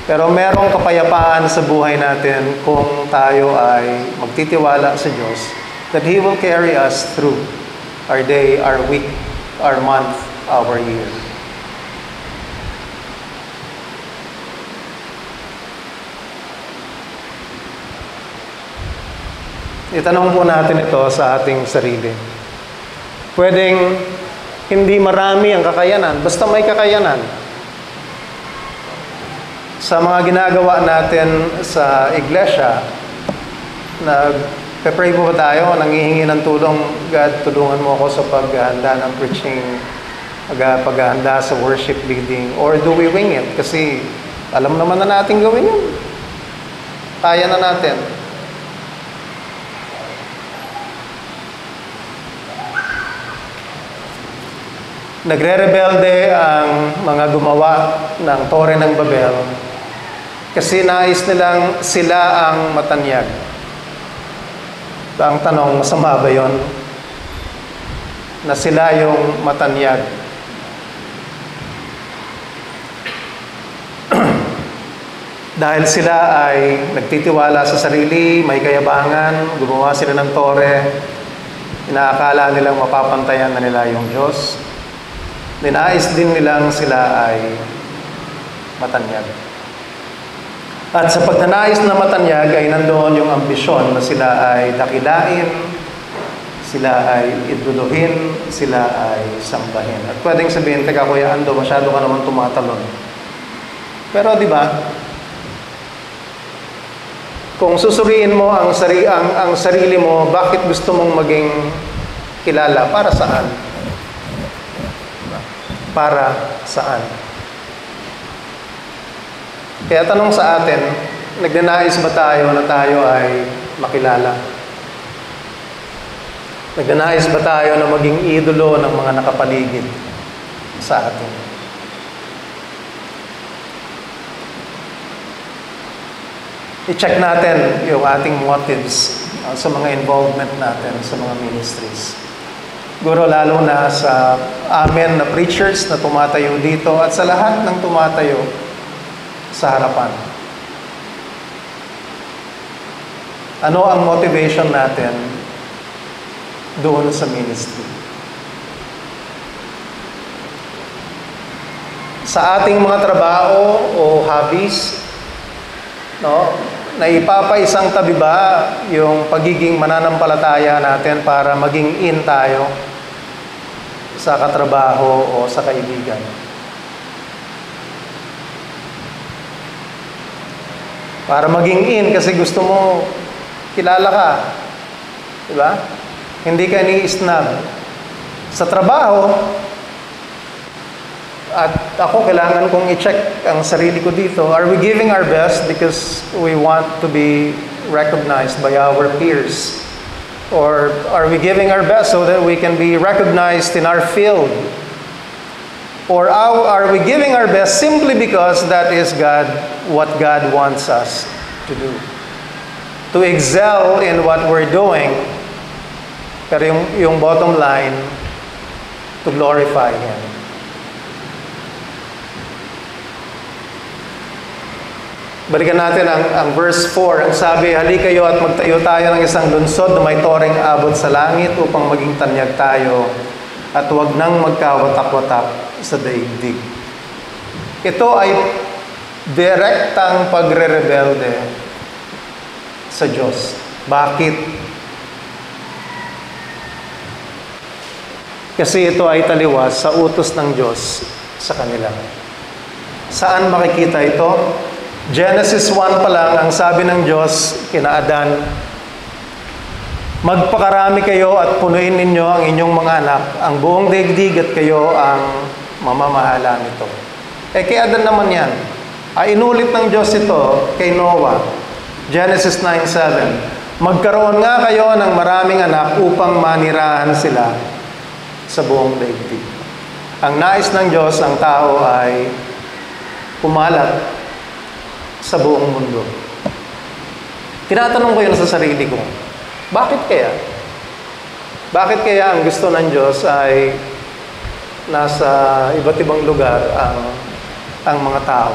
Pero merong kapayapaan sa buhay natin kung tayo ay magtitiwala sa Diyos that He will carry us through our day, our week, our month, our year. Itanong po natin ito sa ating sarili. Pwedeng hindi marami ang kakayanan, basta may kakayanan. Sa mga ginagawa natin sa iglesia, nagpe-pray po ba tayo, nangihingi ng tulong, God, tulungan mo ako sa paghahanda ng preaching, paghahanda sa worship leading, or do we wing it? Kasi alam naman na natin gawin yun. Kaya na natin. Nagre-rebelde ang mga gumawa ng Tore ng Babel kasi nais nilang sila ang matanyag. Ang tanong, masama ba yun? Na sila yung matanyag. Dahil sila ay nagtitiwala sa sarili, may kayabangan, gumawa sila ng tore, inaakala nilang mapapantayan na nila yung Diyos. Ninais din nilang sila ay matanyag. At sa pagnanais na matanyag ay nandoon yung ambisyon na sila ay dakilain, sila ay iduluhin, sila ay sambahin. At pwedeng sabihin, teka Kuya Ando, masyado ka naman tumatalon. Pero di ba, kung susuriin mo ang sarili mo, bakit gusto mong maging kilala? Para saan? Para saan? Kaya tanong sa atin, nagnanais ba tayo na tayo ay makilala? Nagnanais ba tayo na maging idolo ng mga nakapaligid sa atin? I-check natin yung ating motives sa mga involvement natin sa mga ministries. Siguro lalo na sa amin na preachers na tumatayo dito at sa lahat ng tumatayo sa harapan. Ano ang motivation natin doon sa ministry? Sa ating mga trabaho o hobbies, no, naipapaisang tabi ba yung pagiging mananampalataya natin para maging in tayo sa katrabaho o sa kaibigan? Para maging in kasi gusto mo kilala ka. Diba? Hindi ka ni-snub. Sa trabaho, At ako, kailangan kong i-check ang sarili ko dito. Are we giving our best because we want to be recognized by our peers? Or are we giving our best so that we can be recognized in our field? Or are we giving our best simply because that is what God wants us to do? To excel in what we're doing, pero yung bottom line, to glorify Him. Balikan natin ang verse 4. Ang sabi, halika kayo at magtayo tayo ng isang lunsod na may toreng abot sa langit upang maging tanyag tayo at huwag nang magkawatak-watak sa daigdig. Ito ay direktang pagre-rebelde sa Diyos. Bakit? Kasi ito ay taliwas sa utos ng Diyos sa kanila. Saan makikita ito? Genesis 1 pa lang, ang sabi ng Diyos kina Adan, magpakarami kayo at punuin ninyo ang inyong mga anak, ang buong daigdig at kayo ang mamamahala nito. Kay Adan naman yan. Inulit ng Diyos ito kay Noah. Genesis 9:7. Magkaroon nga kayo ng maraming anak upang manirahan sila sa buong daigdig. Ang nais ng Diyos, ang tao ay pumalat sa buong mundo. Tinatanong ko yun sa sarili ko. Bakit kaya? Bakit kaya ang gusto ng Diyos ay nasa iba't ibang lugar ang mga tao?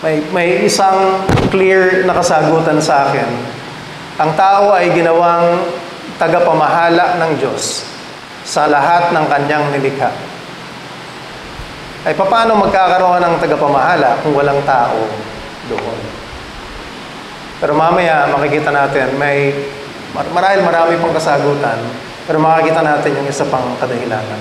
May isang clear na kasagutan sa akin. Ang tao ay ginawang tagapamahala ng Diyos sa lahat ng kanyang nilikha. Ay paano magkakaroon ng tagapamahala kung walang tao doon? Pero mamaya makikita natin, marami pang kasagutan, pero makikita natin yung isa pang kadahilanan.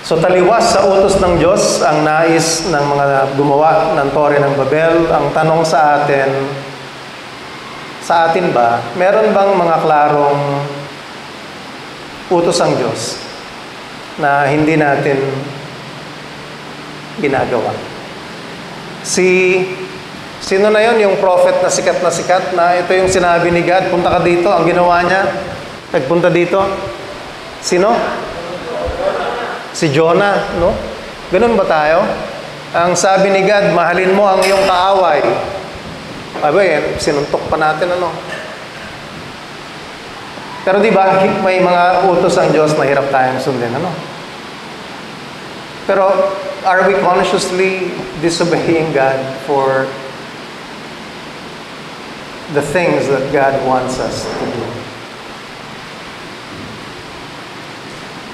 So taliwas sa utos ng Diyos ang nais ng mga gumawa ng Tore ng Babel. Ang tanong sa atin ba, meron bang mga klarong utos ang Diyos na hindi natin ginagawa? Sino na yon, yung prophet na sikat na ito yung sinabi ni God, punta ka dito, ang ginawa niya, nagpunta dito. Sino? Si Jonah, no? Ganun ba tayo? Ang sabi ni God, mahalin mo ang iyong kaaway. Abay, sinuntok pa natin, ano? Pero di ba, may mga utos ang Diyos na hirap tayong sundin, ano? Pero, are we consciously disobeying God for the things that God wants us to do?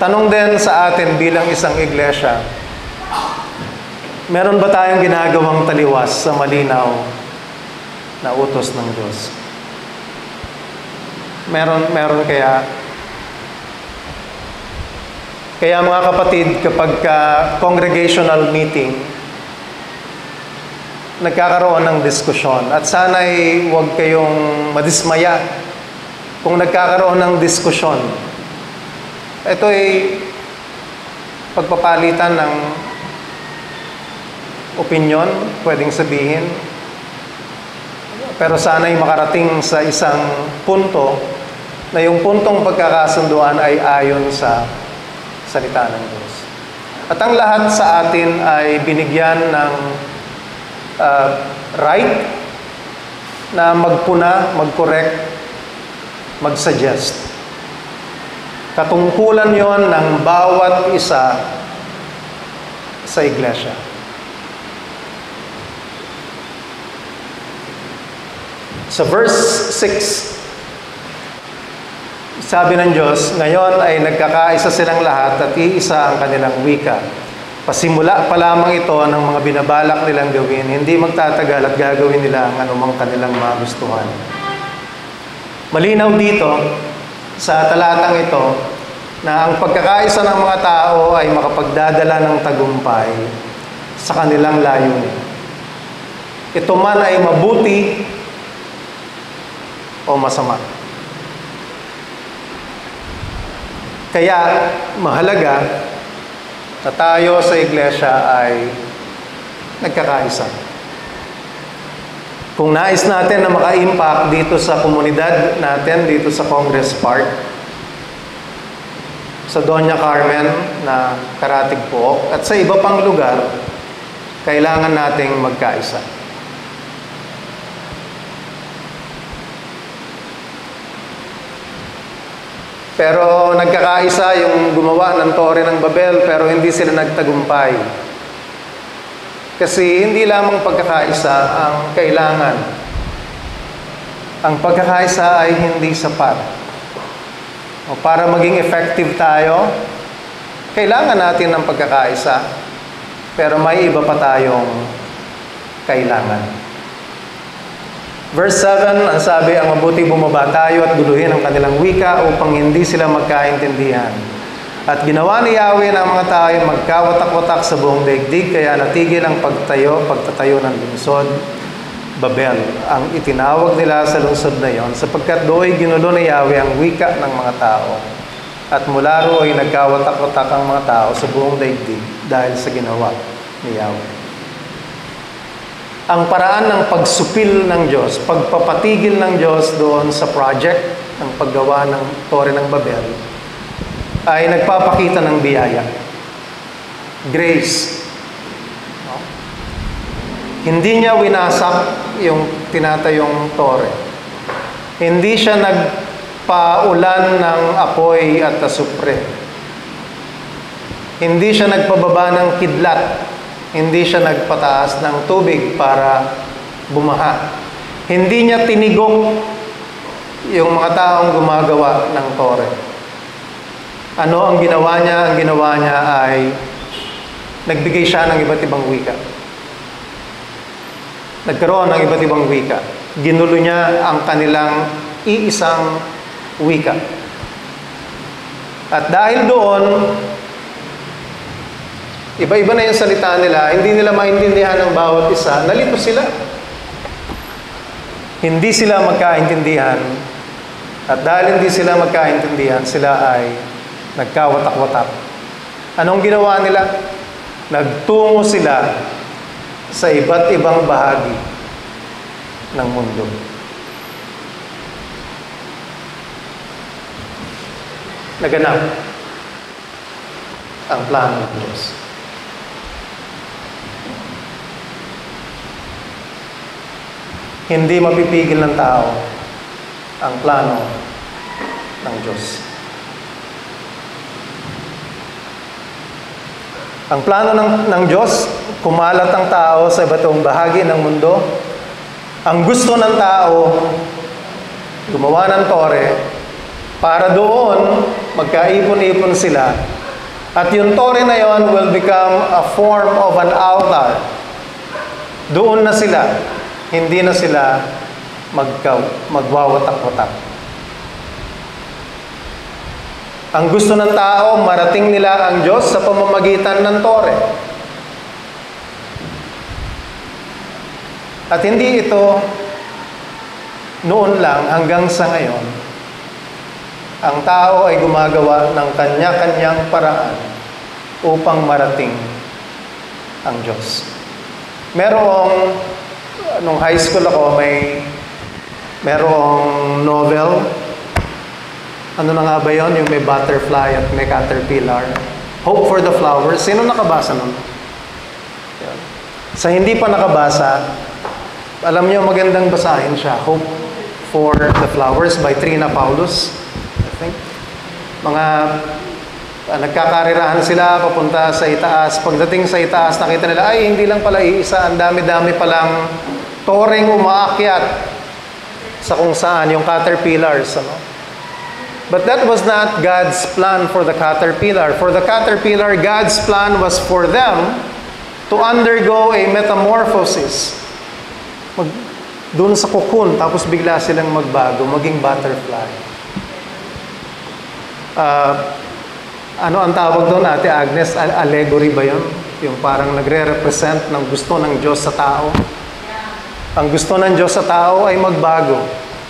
Tanong din sa atin bilang isang iglesia, meron ba tayong ginagawang taliwas sa malinaw na utos ng Diyos? Meron kaya? Kaya mga kapatid, kapag congregational meeting, nagkakaroon ng diskusyon. At sana'y huwag kayong madismaya kung nagkakaroon ng diskusyon. Ito ay pagpapalitan ng opinyon, pwedeng sabihin. Pero sana'y makarating sa isang punto na yung puntong pagkakasunduan ay ayon sa salita ng Diyos. At ang lahat sa atin ay binigyan ng right na magpuna, mag-correct, mag-suggest. Katungkulan yon ng bawat isa sa iglesia. Sa verse 6, sabi ng Diyos, ngayon ay nagkakaisa silang lahat at iisa ang kanilang wika. Pasimula pa lamang ito ng mga binabalak nilang gawin, hindi magtatagal at gagawin nila ang anumang kanilang magustuhan. Malinaw dito sa talatang ito na ang pagkakaisa ng mga tao ay makapagdadala ng tagumpay sa kanilang layunin. Ito man ay mabuti o masama. Kaya mahalaga na tayo sa iglesia ay nagkakaisa. Kung nais natin na maka-impact dito sa komunidad natin, dito sa Congress Park, sa Doña Carmen na Karatigpook, at sa iba pang lugar, kailangan nating magkaisa. Pero nagkakaisa yung gumawa ng Tore ng Babel, pero hindi sila nagtagumpay. Kasi hindi lamang pagkakaisa ang kailangan. Ang pagkakaisa ay hindi sapat. O para maging effective tayo, kailangan natin ng pagkakaisa. Pero may iba pa tayong kailangan. Verse 7, ang sabi, ang mabuti bumaba tayo at guluhin ang kanilang wika upang hindi sila magkaintindihan. At ginawa ni Yahweh na ang mga tao ay magkawatak-watak sa buong daigdig, kaya natigil ang pagtatayo ng lungsod, Babel. Ang itinawag nila sa lungsod na yon, sapagkat do'y ginulo ni Yahweh ang wika ng mga tao. At mula ro ay nagkawatak-watak ang mga tao sa buong daigdig dahil sa ginawa ni Yahweh. Ang paraan ng pagsupil ng Diyos, pagpapatigil ng Diyos doon sa project ng paggawa ng Tore ng Babel, ay nagpapakita ng biyaya. Grace. No? Hindi niya winasak yung tinatayong Tore. Hindi siya nagpaulan ng apoy at asupre. Hindi siya nagpababa ng kidlat. Hindi siya nagpataas ng tubig para bumaha. Hindi niya tinigok yung mga taong gumagawa ng Tore. Ano ang ginawa niya? Ang ginawa niya ay nagbigay siya ng iba't ibang wika. Nagkaroon ng iba't ibang wika. Ginulo niya ang kanilang iisang wika. At dahil doon, iba-iba na yung salita nila, hindi nila maintindihan ng bawat isa, nalito sila. Hindi sila magkaintindihan. At dahil hindi sila magkaintindihan, sila ay nagkawatak-watak. Anong ginawa nila? Nagtungo sila sa iba't ibang bahagi ng mundo. Naganap ang plano ng Diyos. Hindi mapipigil ng tao ang plano ng Diyos. Ang plano ng Diyos, kumalat ang tao sa iba't ibang bahagi ng mundo. Ang gusto ng tao, gumawa ng Tore, para doon, magkaipon-ipon sila. At yung Tore na yon will become a form of an altar. Doon na sila. Hindi na sila magwawatak-watak. Ang gusto ng tao, marating nila ang Diyos sa pamamagitan ng Tore. At hindi ito noon lang hanggang sa ngayon. Ang tao ay gumagawa ng kanya-kanyang paraan upang marating ang Diyos. Nung high school ako, merong novel. Ano na nga ba yun? Yung may butterfly at may caterpillar. Hope for the Flowers. Sino nakabasa nun? Yan. Sa hindi pa nakabasa, alam niyo, magandang basahin siya. Hope for the Flowers by Trina Paulus. I think. Nagkakarirahan sila papunta sa itaas. Pagdating sa itaas, nakita nila, ay, hindi lang pala iisa. Ang dami-dami palang toreng umaakyat sa kung saan, yung caterpillars. But that was not God's plan for the caterpillar. For the caterpillar, God's plan was for them to undergo a metamorphosis. Doon sa cocoon, tapos bigla silang magbago, maging butterfly. Ano ang tawag doon, Ate Agnes? Allegory ba yun? Yung parang nagre-represent ng gusto ng Diyos sa tao. Ang gusto ng Diyos sa tao ay magbago,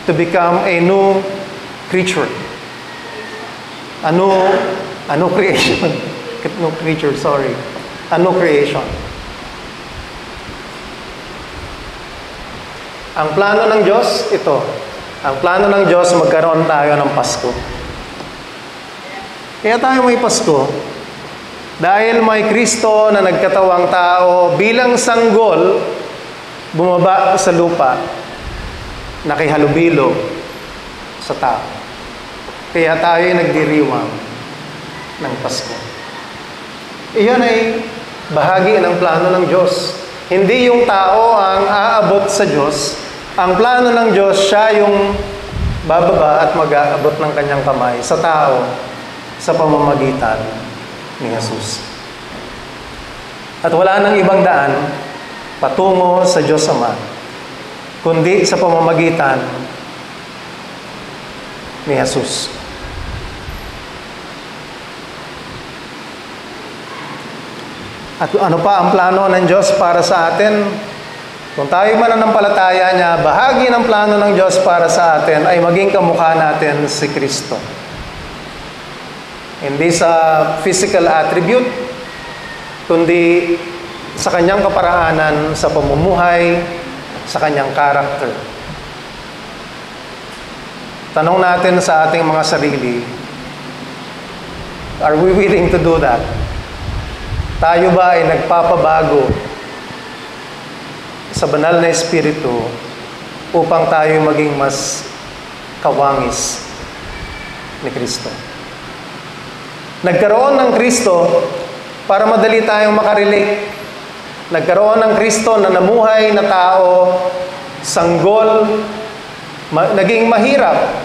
to become a new creature. Ano creation? No creature, sorry. Ano creation? Ang plano ng Diyos, ito. Ang plano ng Diyos, magkaroon tayo ng Pasko. Kaya tayo may Pasko. Dahil may Kristo na nagkatawang tao, bilang sanggol, bumaba sa lupa, nakihalubilo sa tao. Kaya tayo ay nagdiriwang ng Pasko. Iyon ay bahagi ng plano ng Diyos. Hindi yung tao ang aabot sa Diyos. Ang plano ng Diyos, siya yung bababa at mag-aabot ng kanyang kamay sa tao sa pamamagitan ni Jesus. At wala nang ibang daan patungo sa Diyos Ama, kundi sa pamamagitan ni Jesus. At ano pa ang plano ng Diyos para sa atin? Kung tayo mananampalataya niya, bahagi ng plano ng Diyos para sa atin ay maging kamukha natin si Kristo. Hindi sa physical attribute, kundi sa kanyang kaparaanan, sa pamumuhay, sa kanyang character. Tanong natin sa ating mga sarili, are we willing to do that? Tayo ba ay nagpapabago sa banal na Espiritu upang tayo maging mas kawangis ni Kristo? Nagkaroon ng Kristo para madali tayong makarelate. Nagkaroon ng Kristo na namuhay na tao, sanggol, naging mahirap.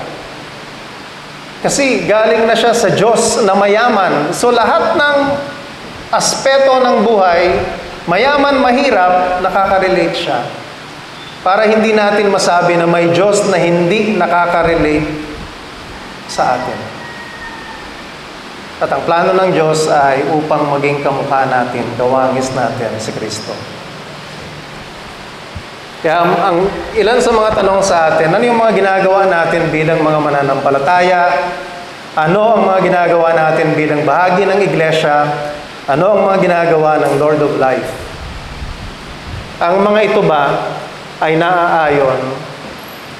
Kasi galing na siya sa Diyos na mayaman. So lahat ng aspeto ng buhay, mayaman, mahirap, nakaka-relate siya. Para hindi natin masabi na may Diyos na hindi nakaka-relate sa atin. At ang plano ng Diyos ay upang maging kamukha natin, kawangis natin si Kristo. Kaya ang ilan sa mga tanong sa atin, ano yung mga ginagawa natin bilang mga mananampalataya? Ano ang mga ginagawa natin bilang bahagi ng iglesia? Ano ang mga ginagawa ng Lord of Life? Ang mga ito ba ay naaayon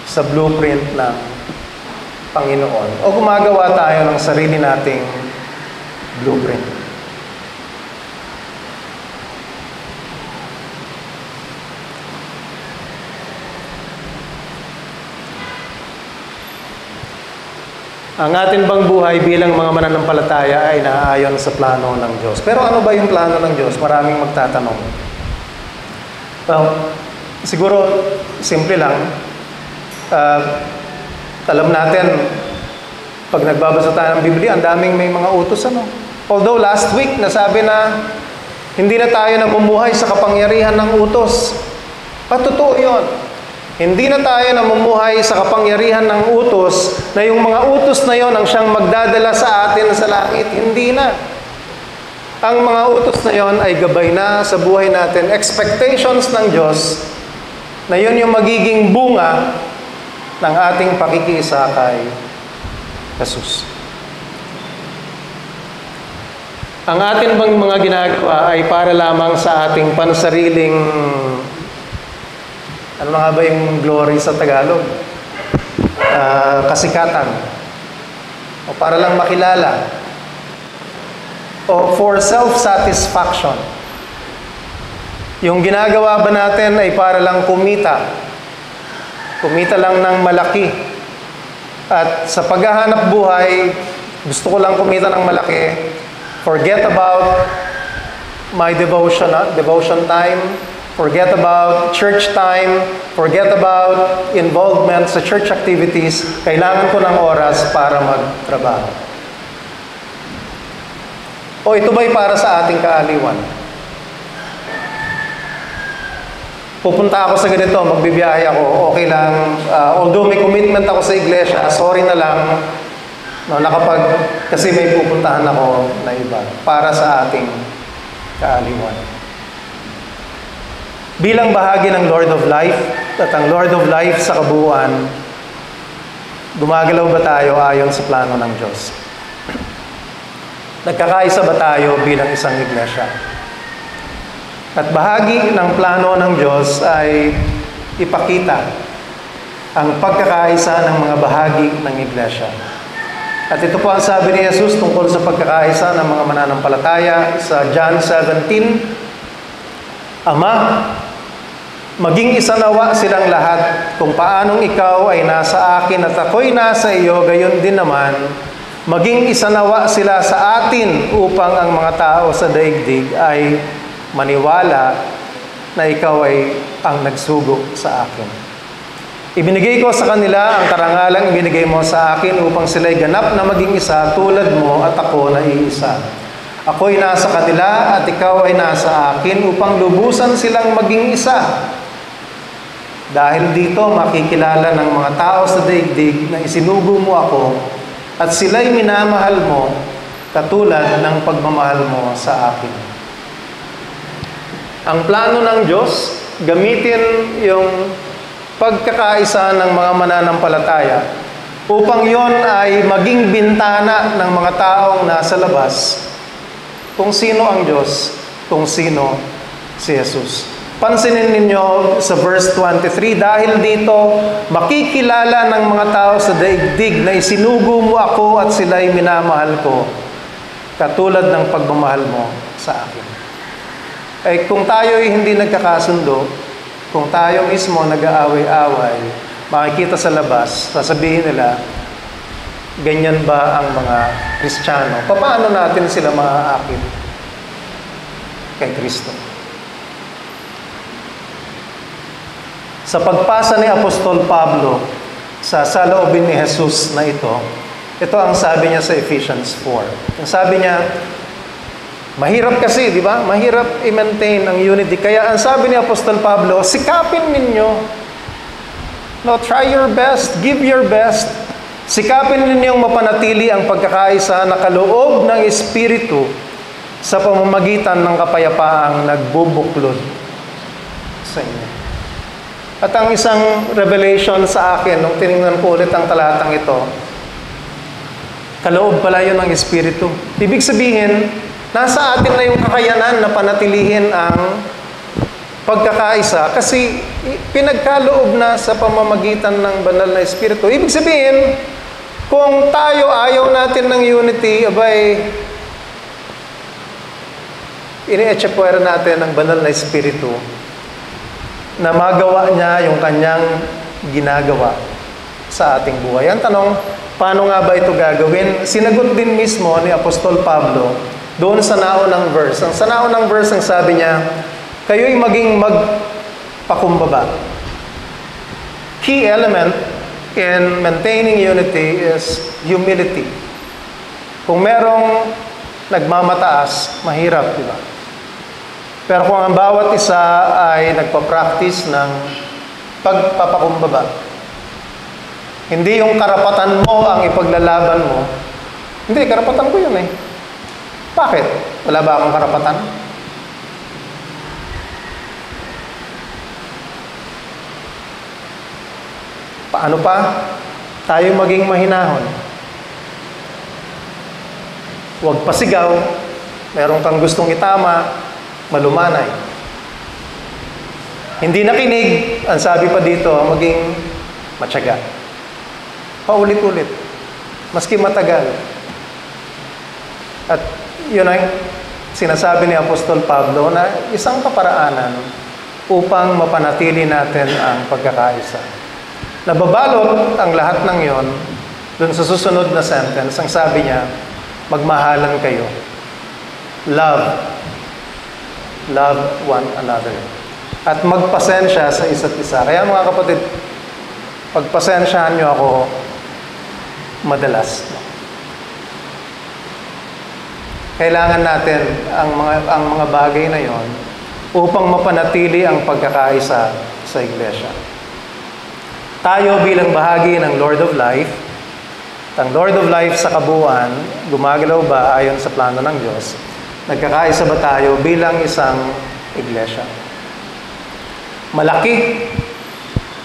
sa blueprint ng Panginoon? O gumagawa tayo ng sarili nating blueprint? Ang atin bang buhay bilang mga mananampalataya ay naaayon sa plano ng Diyos? Pero ano ba yung plano ng Diyos? Maraming magtatanong. Well, siguro, simple lang. Alam natin, pag nagbabasa tayo ng Biblia, ang daming may mga utos, ano? Although last week, nasabi na hindi na tayo namumuhay sa kapangyarihan ng utos. Patotoo yun. Hindi na tayo namumuhay sa kapangyarihan ng utos na yung mga utos na yon ang siyang magdadala sa atin sa langit. Hindi na. Ang mga utos na yon ay gabay na sa buhay natin. Expectations ng Diyos na yon yung magiging bunga ng ating pakikiisa kay Jesus. Ang atin bang mga ginagawa ay para lamang sa ating pansariling, ano nga ba yung glory sa Tagalog? Kasikatan. O para lang makilala. O for self-satisfaction. Yung ginagawa ba natin ay para lang kumita? Kumita lang ng malaki. At sa paghahanap buhay, gusto ko lang kumita ng malaki. Forget about my devotion time. Forget about church time. Forget about involvement sa church activities. Kailangan ko ng oras para magtrabaho. O ito ba'y para sa ating kaaliwan? Pupunta ako sa ganito, magbibiyahe ako, okay lang. Although may commitment ako sa iglesia, sorry na lang. No, kasi may pupuntahan ako na iba para sa ating kaaliwan. Bilang bahagi ng Lord of Life, at ang Lord of Life sa kabuuan, gumagalaw ba tayo ayon sa plano ng Diyos? Nagkakaisa ba tayo bilang isang iglesia? At bahagi ng plano ng Diyos ay ipakita ang pagkakaisa ng mga bahagi ng iglesia. At ito po ang sabi ni Jesus tungkol sa pagkakaisa ng mga mananampalataya sa John 17, Ama, maging isa nawa silang lahat, kung paanong ikaw ay nasa akin at ako'y nasa iyo, gayon din naman, maging isa nawa sila sa atin upang ang mga tao sa daigdig ay maniwala na ikaw ay ang nagsugo sa akin. Ibinigay ko sa kanila ang karangalang ibinigay mo sa akin upang sila'y ganap na maging isa tulad mo at ako na iisa. Ako'y nasa kanila at ikaw ay nasa akin upang lubusan silang maging isa. Dahil dito makikilala ng mga tao sa daigdig na isinugo mo ako at sila'y minamahal mo katulad ng pagmamahal mo sa akin. Ang plano ng Diyos, gamitin yung pagkakaisa ng mga mananampalataya upang yon ay maging bintana ng mga taong nasa labas kung sino ang Diyos, kung sino si Jesus. Pansinin ninyo sa verse 23, dahil dito makikilala ng mga tao sa daigdig na isinugo mo ako at sila'y minamahal ko katulad ng pagmamahal mo sa akin. Ay kung tayo ay hindi nagkakasundo, kung tayo mismo nag-aaway-away, makikita sa labas, sasabihin nila, ganyan ba ang mga Kristiyano? Paano natin sila maaakit kay Kristo? Sa pagpasa ni Apostol Pablo sa saloobin ni Jesus na ito ang sabi niya sa Ephesians 4. Ang sabi niya, mahirap kasi, di ba? Mahirap i-maintain ang unity. Kaya ang sabi ni Apostol Pablo, sikapin ninyo. No, try your best, give your best. Sikapin ninyong mapanatili ang pagkakaisa na kaloob ng Espiritu sa pamamagitan ng kapayapaang nagbubuklod sa inyo. At ang isang revelation sa akin, nung tinignan ko ulit ang talatang ito, kaloob pala yun ng Espiritu. Ibig sabihin, nasa atin na yung kakayanan na panatilihin ang pagkakaisa kasi pinagkaloob na sa pamamagitan ng banal na Espiritu. Ibig sabihin, kung tayo ayaw natin ng unity, abay, ini-echepuera natin ang banal na Espiritu na magawa niya yung kanyang ginagawa sa ating buhay. Ang tanong, paano nga ba ito gagawin? Sinagot din mismo ni Apostol Pablo doon sa naunang verse. Ang sa naunang verse, ang sabi niya, kayo'y maging magpakumbaba. Key element in maintaining unity is humility. Kung merong nagmamataas, mahirap, di ba? Pero kung ang bawat isa ay nagpa-practice ng pagpapakumbaba, hindi yung karapatan mo ang ipaglalaban mo. Hindi, karapatan ko yun eh. Bakit? Wala ba akong karapatan? Paano pa tayo maging mahinahon? Huwag pasigaw, meron kang gustong itama, malumanay. Hindi nakinig, ang sabi pa dito, maging matyaga. Paulit-ulit. Maski matagal. At yun ay sinasabi ni Apostol Pablo na isang kaparaanan upang mapanatili natin ang pagkakaisa. Nababalot ang lahat ng yon dun sa susunod na sentence. Ang sabi niya, magmahalan kayo. Love one another. At magpasensya sa isa't isa. Kaya mga kapatid, pagpasensyahan niyo ako madalas. Kailangan natin ang mga bagay na yon upang mapanatili ang pagkakaisa sa iglesia. Tayo bilang bahagi ng Lord of Life, ang Lord of Life sa kabuuan, gumagalaw ba ayon sa plano ng Diyos? Nagkakaisa ba tayo bilang isang iglesia? Malaki,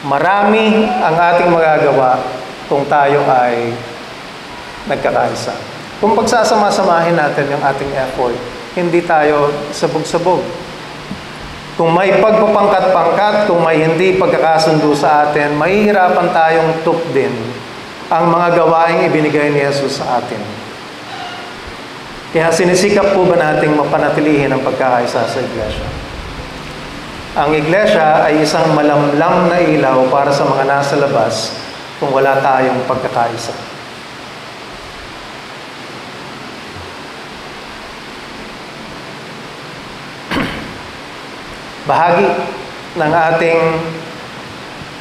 marami ang ating magagawa kung tayo ay nagkakaisa. Kung pagsasama-samahin natin yung ating effort, hindi tayo sabog-sabog. Kung may pagpapangkat-pangkat, kung may hindi pagkakasundo sa atin, mahihirapan tayong tupdin ang mga gawaing ibinigay ni Jesus sa atin. Kaya sinisikap po ba nating mapanatilihin ang pagkakaisa sa iglesia? Ang iglesia ay isang malamlam na ilaw para sa mga nasa labas kung wala tayong pagkakaisa. Bahagi ng ating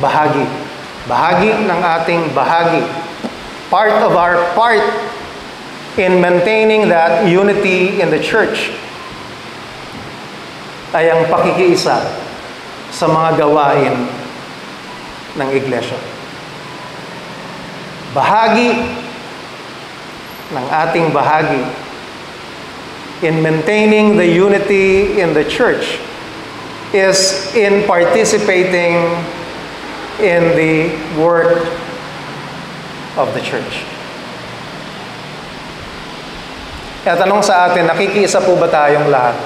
bahagi. Bahagi ng ating bahagi. Part of our part in maintaining that unity in the church ay ang pakikiisa sa mga gawain ng iglesia. Bahagi ng ating bahagi in maintaining the unity in the church is in participating in the work of the church. Kaya tanong sa atin, nakikiisa po ba tayong lahat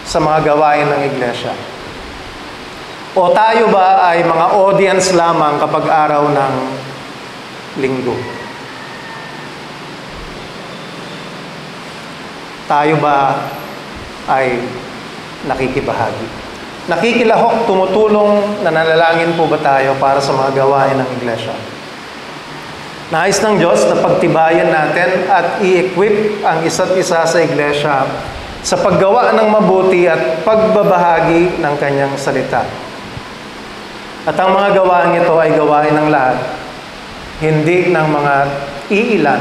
sa mga gawain ng iglesia? O tayo ba ay mga audience lamang kapag araw ng linggo? Tayo ba ay nakikibahagi? Nakikilahok, tumutulong, nananalangin po ba tayo para sa mga gawain ng iglesia? Nais ng Diyos na pagtibayan natin at i-equip ang isa't isa sa iglesia sa paggawa ng mabuti at pagbabahagi ng kanyang salita. At ang mga gawain ito ay gawain ng lahat, hindi ng mga iilan,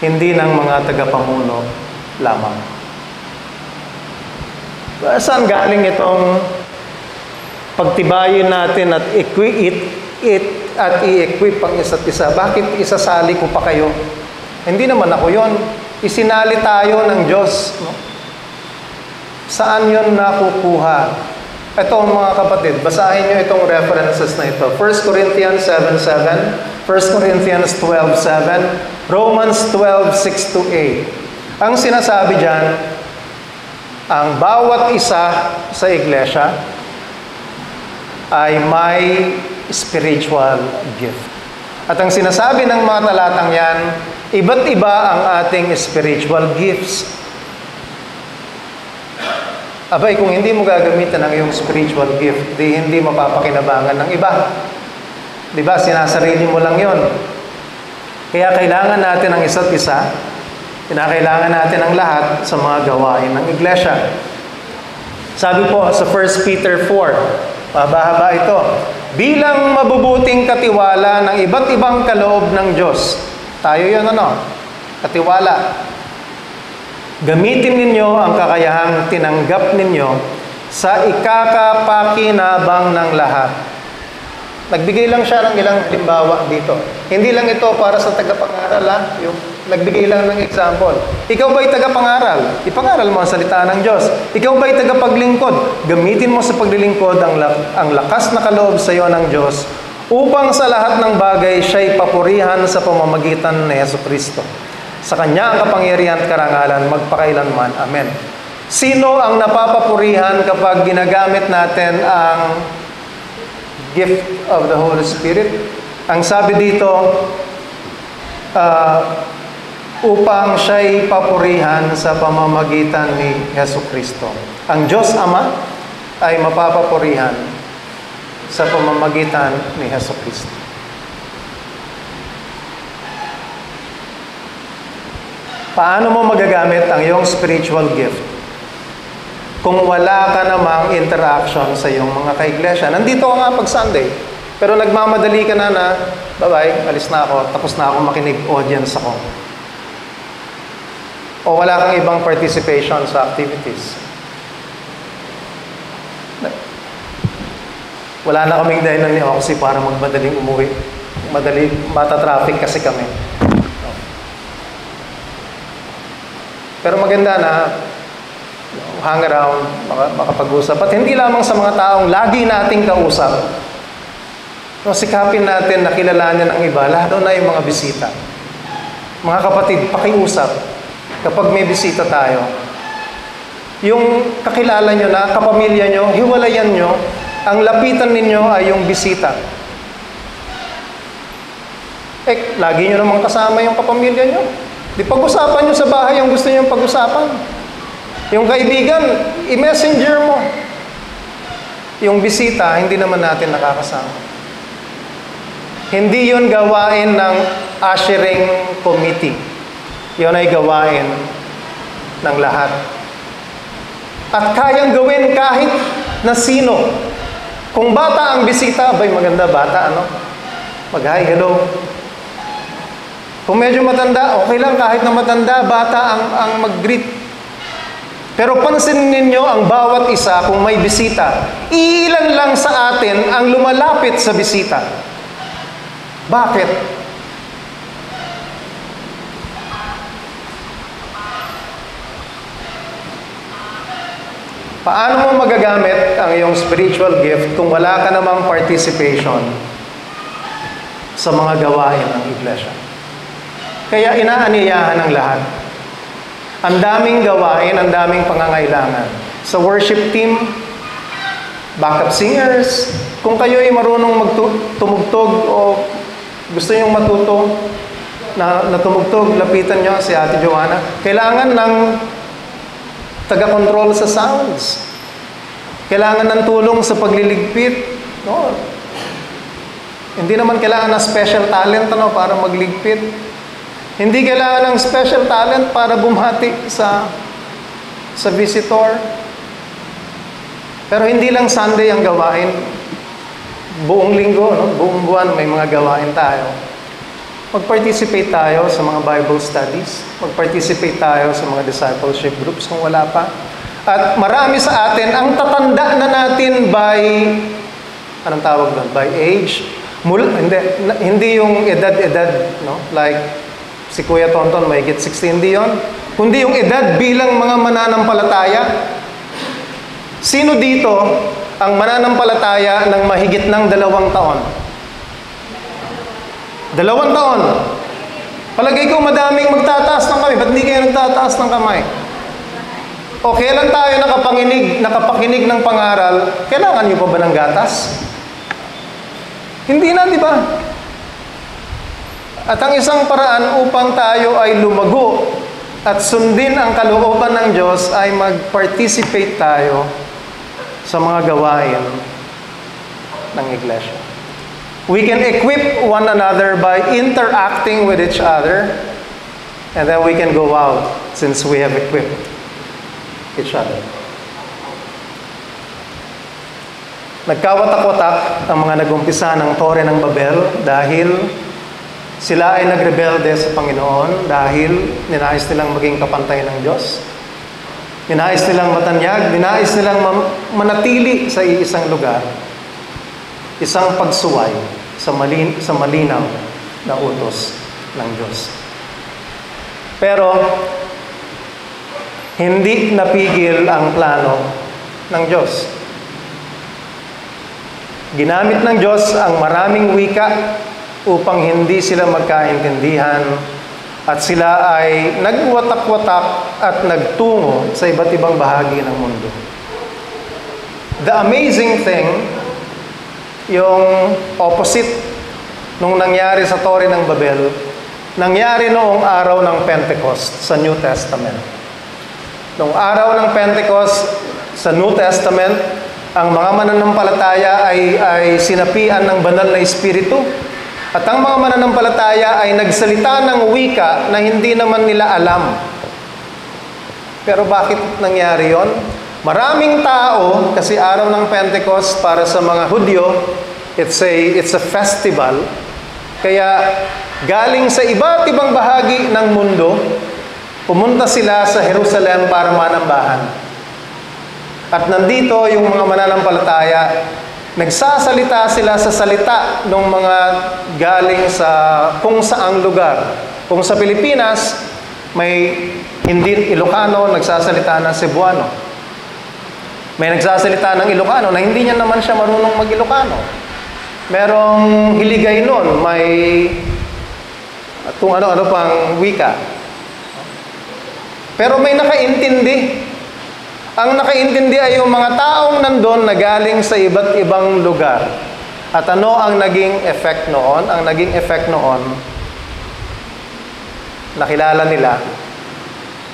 hindi ng mga tagapamuno lamang. Saan galing itong pagtibayin natin at i-equip ang isa't isa? Bakit isasali ko pa kayo? Hindi naman ako yon. Isinali tayo ng Diyos. No? Saan yon nakukuha? Ito mga kapatid, basahin nyo itong references na ito. 1 Corinthians 7:7, 1 Corinthians 12:7, Romans 12:6-8. Ang sinasabi dyan, ang bawat isa sa iglesia ay may spiritual gift. At ang sinasabi ng mga talatang yan, iba't iba ang ating spiritual gifts. Abay, kung hindi mo gagamitan ang iyong spiritual gift, di hindi mapapakinabangan ng iba. Diba? Sinasarili mo lang yon. Kaya kailangan natin ang isa't isa. Kinakailangan natin ang lahat sa mga gawain ng iglesia. Sabi po sa 1 Peter 4, mahaba ito, bilang mabubuting katiwala ng iba't ibang kaloob ng Diyos. Tayo yun, katiwala. Gamitin ninyo ang kakayahang tinanggap ninyo sa ikakapakinabang ng lahat. Nagbigay lang siya ng ilang halimbawa dito. Hindi lang ito para sa tagapangaral, yung nagbigay lang ng example. Ikaw ba'y tagapangaral? Ipangaral mo ang salita ng Diyos. Ikaw ba'y tagapaglingkod? Gamitin mo sa paglilingkod ang lakas na kaloob sa iyo ng Diyos upang sa lahat ng bagay siya'y papurihan sa pamamagitan ni Jesucristo. Sa Kanya ang kapangyarihan at karangalan magpakailanman. Amen. Sino ang napapapurihan kapag ginagamit natin ang gift of the Holy Spirit? Ang sabi dito, upang siya'y papurihan sa pamamagitan ni Jesucristo. Ang Diyos Ama ay mapapapurihan sa pamamagitan ni Jesucristo. Paano mo magagamit ang iyong spiritual gift kung wala ka namang interaction sa iyong mga kaiglesia? Nandito ka nga pag Sunday, pero nagmamadali ka na bye-bye, alis na ako, tapos na ako makinig, audience ako. O wala kang ibang participation sa activities. Wala na kaming dahilan ni Oxy para magmadaling umuwi. Mata-traffic kasi kami. Pero maganda na hang around, makapag-usap. At hindi lamang sa mga taong lagi nating kausap. So, sikapin natin na kilalanin ang iba, lalo na yung mga bisita. Mga kapatid, pakiusap kapag may bisita tayo. Yung kakilala nyo na, kapamilya nyo, hiwalayan nyo, ang lapitan ninyo ay yung bisita. Lagi nyo naman kasama yung kapamilya nyo. Di pag-usapan nyo sa bahay yung gusto nyo pag-usapan. Yung kaibigan, i-messenger mo. Yung bisita, hindi naman natin nakakasama. Hindi yun gawain ng ushering committee. Yun ay gawain ng lahat. At kayang gawin kahit na sino. Kung bata ang bisita, abay maganda bata, ano? Mag-hi, hello. Kung medyo matanda, okay lang kahit na matanda, bata ang mag-greet. Pero pansinin ninyo ang bawat isa kung may bisita. Iilan lang sa atin ang lumalapit sa bisita. Bakit? Paano mo magagamit ang iyong spiritual gift kung wala ka namang participation sa mga gawain ng iglesia? Kaya inaaniyahan ng lahat. Ang daming gawain, ang daming pangangailangan. Sa worship team, backup singers, kung kayo ay marunong tumugtog o gusto nyong matuto na tumugtog, lapitan nyo si Ate Joanna. Kailangan ng taga-control sa sounds. Kailangan ng tulong sa pagliligpit. No? Hindi naman kailangan ng special talent para magligpit. Hindi kailangan ng special talent para bumati sa visitor. Pero hindi lang Sunday ang gawain. Buong linggo, buong buwan may mga gawain tayo. Mag-participate tayo sa mga Bible studies. Mag-participate tayo sa mga discipleship groups kung wala pa. At marami sa atin, ang tatanda na natin by, anong tawag doon? By age? Hindi yung edad, no? Like, si Kuya Tonton, may higit 60, hindi yun. Kundi yung edad bilang mga mananampalataya. Sino dito ang mananampalataya ng mahigit ng 2 taon? 2 taon. Palagay ko madaming magtataas ng kamay. Ba't hindi kayo nagtataas ng kamay? O kailan tayo nakapakinig ng pangaral, kailangan nyo pa ba ng gatas? Hindi na, di ba? At ang isang paraan upang tayo ay lumago at sundin ang kalooban ng Diyos ay mag-participate tayo sa mga gawain ng iglesia. We can equip one another by interacting with each other, and then we can go out since we have equipped each other. Nagkawatak-watak ang mga nagumpisa ng Tore ng Babel dahil sila ay nagrebelde sa Panginoon dahil ninais nilang maging kapantay ng Diyos. Ninais nilang matanyag, ninais nilang manatili sa isang lugar. Isang pagsuway sa malinaw na utos ng Diyos. Pero, hindi napigil ang plano ng Diyos. Ginamit ng Diyos ang maraming wika upang hindi sila magkaintindihan at sila ay nagwatak-watak at nagtungo sa iba't ibang bahagi ng mundo. The amazing thing, yung opposite nung nangyari sa Tore ng Babel, nangyari noong araw ng Pentecost sa New Testament. Noong araw ng Pentecost sa New Testament, ang mga mananampalataya ay sinapian ng banal na Espiritu. At ang mga mananampalataya ay nagsalita ng wika na hindi naman nila alam. Pero bakit nangyari yon? Maraming tao, kasi araw ng Pentecost para sa mga Hudyo, it's a festival. Kaya galing sa iba't ibang bahagi ng mundo, pumunta sila sa Jerusalem para manambahan. At nandito yung mga mananampalataya, nagsasalita sila sa salita ng mga galing sa kung saang lugar. Kung sa Pilipinas, may hindi Ilocano, nagsasalita ng Cebuano. May nagsasalita ng Ilocano na hindi niya naman siya marunong mag-Ilocano. Merong Hiligay nun, may at kung ano-ano pang wika. Pero may nakaintindi. Ang nakaintindi ay yung mga taong nandun na galing sa iba't ibang lugar. At ano ang naging effect noon? Ang naging effect noon, nakilala nila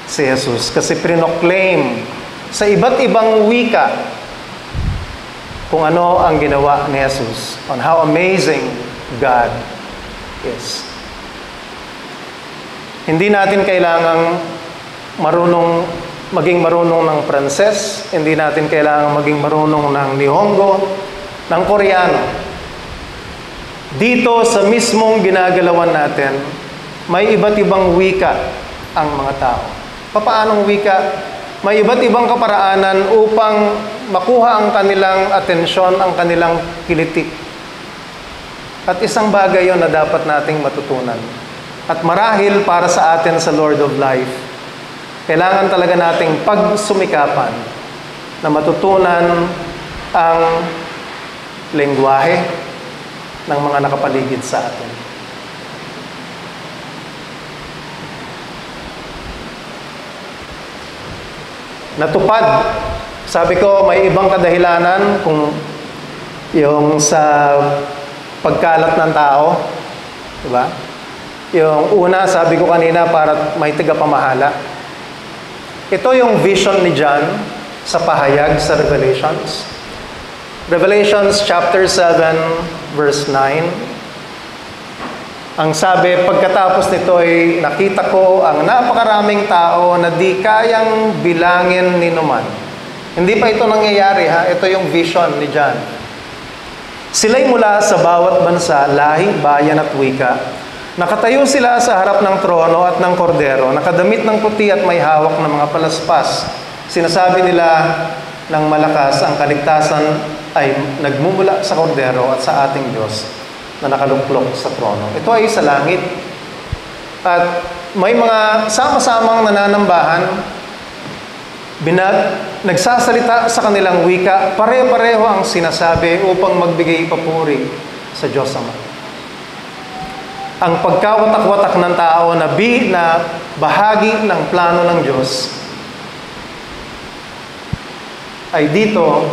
si Jesus. Kasi pinoclaim sa iba't ibang wika kung ano ang ginawa ni Jesus. On how amazing God is. Hindi natin kailangang maging marunong ng Pranses, hindi natin kailangang maging marunong ng Nihongo, ng Koreano. Dito sa mismong ginagalawan natin, may iba't ibang wika ang mga tao. Papaanong wika? May iba't ibang kaparaanan upang makuha ang kanilang atensyon, ang kanilang kiliti. At isang bagay yon na dapat nating matutunan. At marahil para sa atin sa Lord of Life, kailangan talaga nating pagsumikapan na matutunan ang lengguwahe ng mga nakapaligid sa atin. Natupad. Sabi ko, may ibang kadahilanan kung yung sa pagkalat ng tao. Diba? Yung una, sabi ko kanina, para may tagapamahala. Ito yung vision ni John sa pahayag sa Revelations. Revelations chapter 7, verse 9. Ang sabi, pagkatapos nito ay nakita ko ang napakaraming tao na di kayang bilangin ni numan. Hindi pa ito nangyayari ha, ito yung vision ni John. Sila'y mula sa bawat bansa, lahi, bayan at wika. Nakatayo sila sa harap ng trono at ng kordero, nakadamit ng puti at may hawak ng mga palaspas. Sinasabi nila ng malakas, ang kaligtasan ay nagmumula sa kordero at sa ating Diyos na nakaluklok sa trono. Ito ay sa langit. At may mga sama-samang nananambahan, nagsasalita sa kanilang wika, pare-pareho ang sinasabi upang magbigay papuri sa Diyos Ama. Ang pagkawatak-watak ng tao na bahagi ng plano ng Diyos ay dito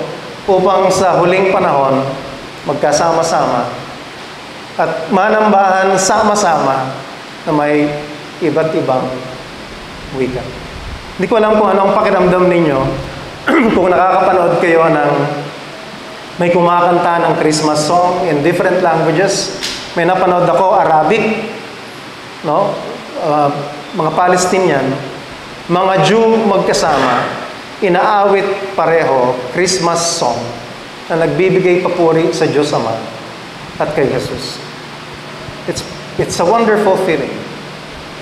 upang sa huling panahon magkasama-sama at manambahan sama-sama na may iba't ibang wika. Hindi ko alam kung anong pakiramdam ninyo kung nakakapanood kayo ng may kumakanta ng Christmas song in different languages. May napanood ako, Arabic, no? Mga Palestinian, mga Jew magkasama, inaawit pareho Christmas song na nagbibigay papuri sa Diyos Ama at kay Jesus. It's a wonderful feeling.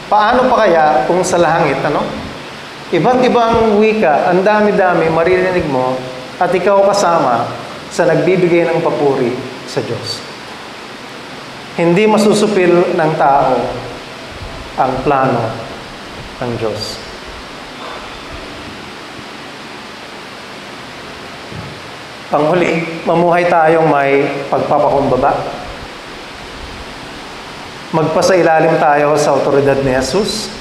Paano pa kaya kung sa langit, ano? Iba't ibang wika, ang dami-dami, maririnig mo, at ikaw kasama sa nagbibigay ng papuri sa Diyos. Hindi masusupil ng tao ang plano ng Diyos. Panghuli, mamuhay tayong may pagpapakumbaba. Magpasailalim tayo sa otoridad ni Jesus.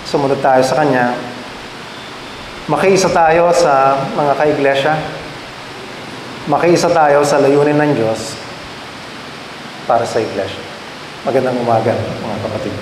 Sumunod tayo sa Kanya. Makiisa tayo sa mga kaiglesia. Makiisa tayo sa layunin ng Diyos para sa iglesia. Magandang umaga, mga kapatid.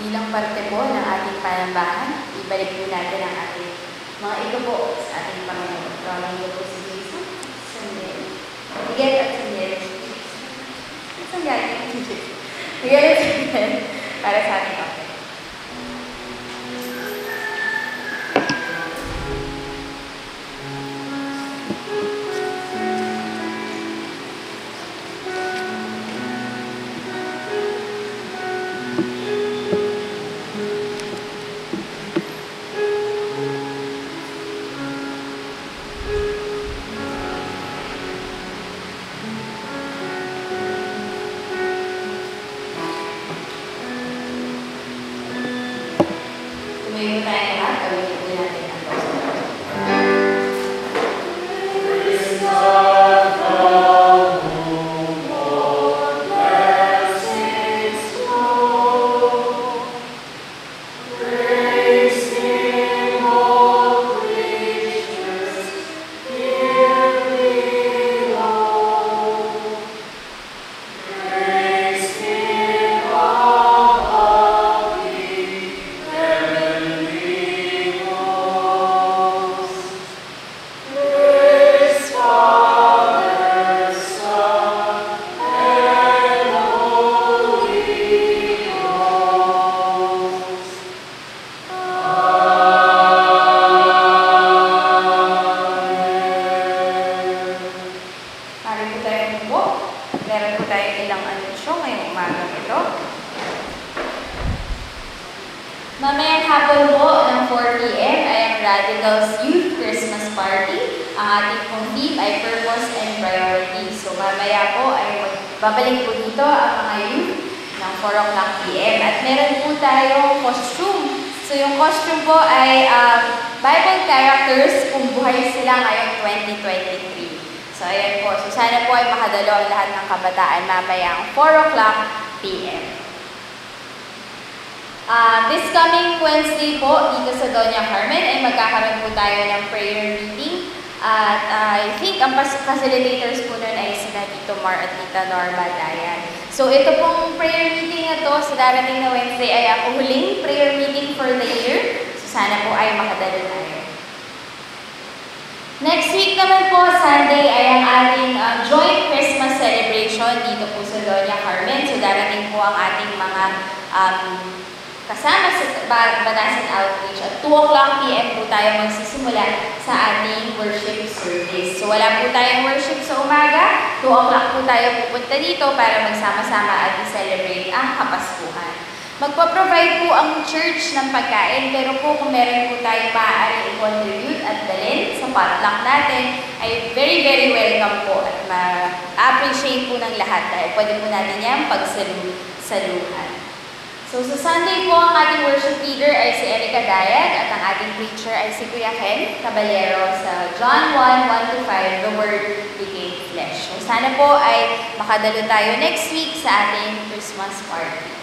Bilang parte po ng ating panambahan, ibalik po natin ang ating mga ito sa ating Panginoon. Rolling po si Jesus. Sandali. Miguel at Sandali. Sandali. Miguel at Sandali. Para sa ating Panginoon. Tumayo tayo lahat, gawin po natin ang gospel. Mamayang hapon po ng 4 p.m. ay ang Radicals Youth Christmas Party. Ang ating pong theme ay Purpose and Priority. So mamaya po ay babalik po dito ang mga youth ng 4 o'clock p.m. At meron po tayong costume. So yung costume po ay Bible characters kung buhay sila ngayong 2023. So ayan po. So sana po ay makadalo ang lahat ng kabataan mamaya ang 4 o'clock p.m. This coming Wednesday po, dito sa Doña Carmen, ay magkakaroon po tayo ng prayer meeting. At I think ang facilitators po nun ay sina Tito Mar at Tita Norma Dayan. So ito pong prayer meeting na to sa darating na Wednesday ay ang huling prayer meeting for the year. So sana po ay makadalo tayo. Next week naman po, Sunday, ay ang ating joint Christmas celebration dito po sa Doña Carmen. So darating po ang ating mga kasama sa Banasan Outreach at 2 o'clock p.m. po tayo magsisimula sa ating worship service. So wala po tayong worship sa umaga, 2 o'clock po tayo pupunta dito para magsama-sama at i-celebrate ang Kapaskuhan. Magpo-provide po ang church ng pagkain, pero po kung meron po tayong maaari i-contribute at dalhin sa potluck natin, ay very, very welcome po at ma-appreciate po ng lahat dahil pwede po natin yan pagsaluhan. So sa Sunday po, ang ating worship leader ay si Erica Dayag at ang ating preacher ay si Kuya Ken Caballero sa John 1:1-5, the Word became flesh. So sana po ay makadalo tayo next week sa ating Christmas party.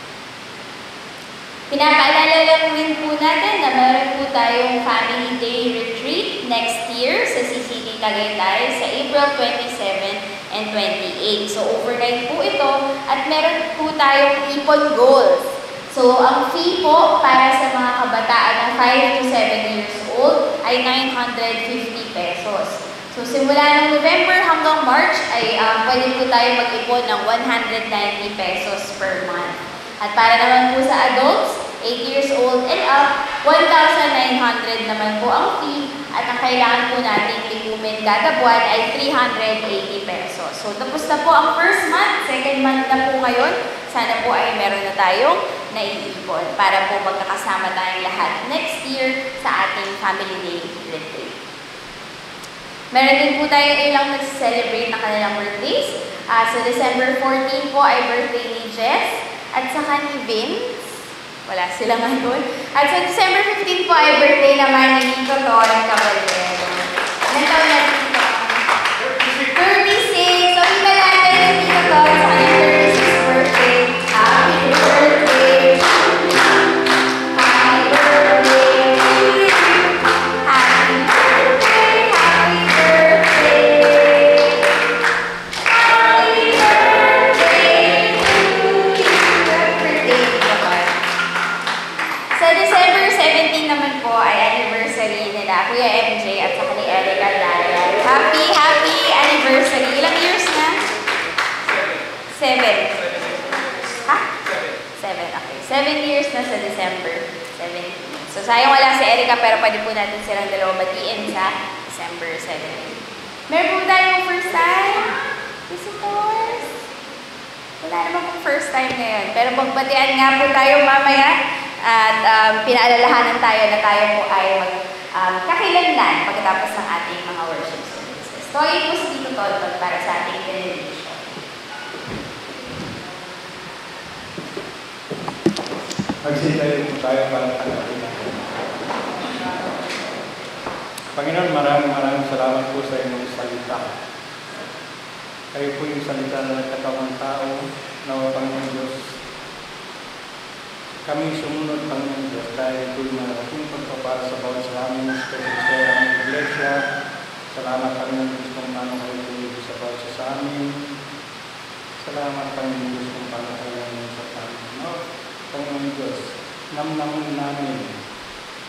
Pinapaalala lang rin po natin na meron po tayong Family Day Retreat next year sa CCD Tagaytay sa April 27 and 28. So overnight po ito at meron po tayong ipon goals. So, ang fee po para sa mga kabataan ng 5 to 7 years old ay 950 pesos. So, simula ng November hanggang March ay pwede po tayo mag-ipon ng 190 pesos per month. At para naman po sa adults, 8 years old and up, 1,900 naman po ang fee at ang kailangan po nating lipumin kada buwan ay 380 pesos. So, tapos na po ang first month, second month na po ngayon. Sana po ay meron na tayong naiipon para po magkakasama tayong lahat next year sa ating Family Day Retreat. Meron din po tayong ilang nag-celebrate na kanilang birthdays. Sa December 14 po ay birthday ni Jess at saka ni Vince. Wala sila ngayon. At sa December 15 po ay birthday naman ni Tito Toren Caballero. Ilan taon na Tito? 36! So, iba natin yung Tito Toren sa kanyang 36th birthday. Happy birthday! Happy birthday! Happy birthday! Happy birthday! Happy birthday to you! Birthday naman. Sa December 17 naman po ay anniversary nila Kuya MJ at saka ni Erica Daya. Happy anniversary! Ilang years na? 7. 7, okay. 7 years na sa December 17. So, sayang wala si Erica pero pwede po natin silang dalawa batiin sa December 17. Meron po tayong first time visitors. Wala naman pong first time ngayon. Pero magbatian nga po tayo mamaya at pinaalalahanan tayo na tayo po ay kakilanlan pagkatapos ng ating mga worship services. Toy po si Tito Tonton para sa ating benediction. Magsitayo po tayo para tanggapin natin. Panginoon, maraming salamat po sa inyong salita. Kayo po yung salita na nagkatawang tao, na Panginoon Diyos. Kami sumunod, Panginoon Diyos, dahil po yung malaking pagpapala sa bawat sa amin, sa aming iglesia. Salamat, Panginoon Diyos, kung paano kayo tuloy sa bawat sa amin. Salamat, Panginoon Diyos, kung paano kayo sa amin. Panginoon Diyos, namnamin namin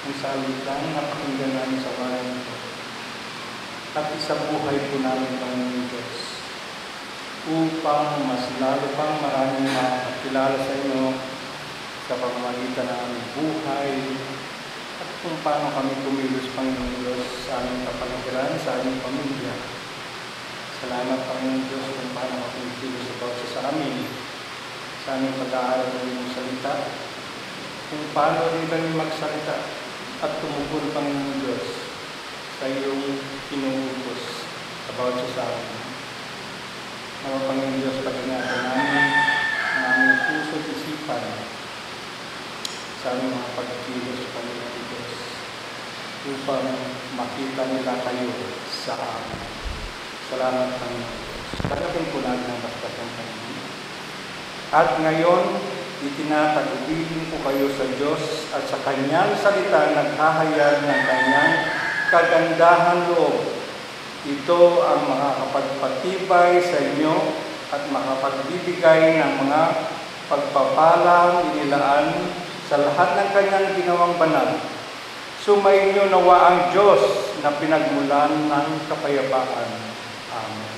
ang salita na napakinggan namin sa bayan ito. At isabuhay po namin, Panginoon Diyos, upang mas lalo pang maraming makakilala sa inyo sa pamamagitan ng aming buhay at kung paano kami kumilos, Panginoon Diyos, sa aming kapaligiran, sa aming pamilya. Salamat, Panginoon Diyos, kung paano kami kumilos sa bawat sa amin, sa aming pag-aaral ng iyong salita, kung paano rin kami magsalita at tumugol, Panginoon Diyos, sa iyong inuutos sa bawat sa amin. Nawa, Panginoon Diyos, pag-ingatan namin ang aming puso at isipan sa aming mga pagkilos, Panginoon Diyos, upang makita nila kayo sa amin. Salamat, Panginoon Diyos. Tanggapin po natin ang bastas ng Panginoon. At ngayon, itinatagubilin ko kayo sa Diyos at sa Kanyang salita naghahayag ng Kanyang kagandahan loob. Ito ang makakapagpatibay sa inyo at makapagbibigay ng mga pagpapalang inilaan sa lahat ng Kanyang ginawang banal. Sumainyo nawa ang Diyos na pinagmulan ng kapayapaan. Amen.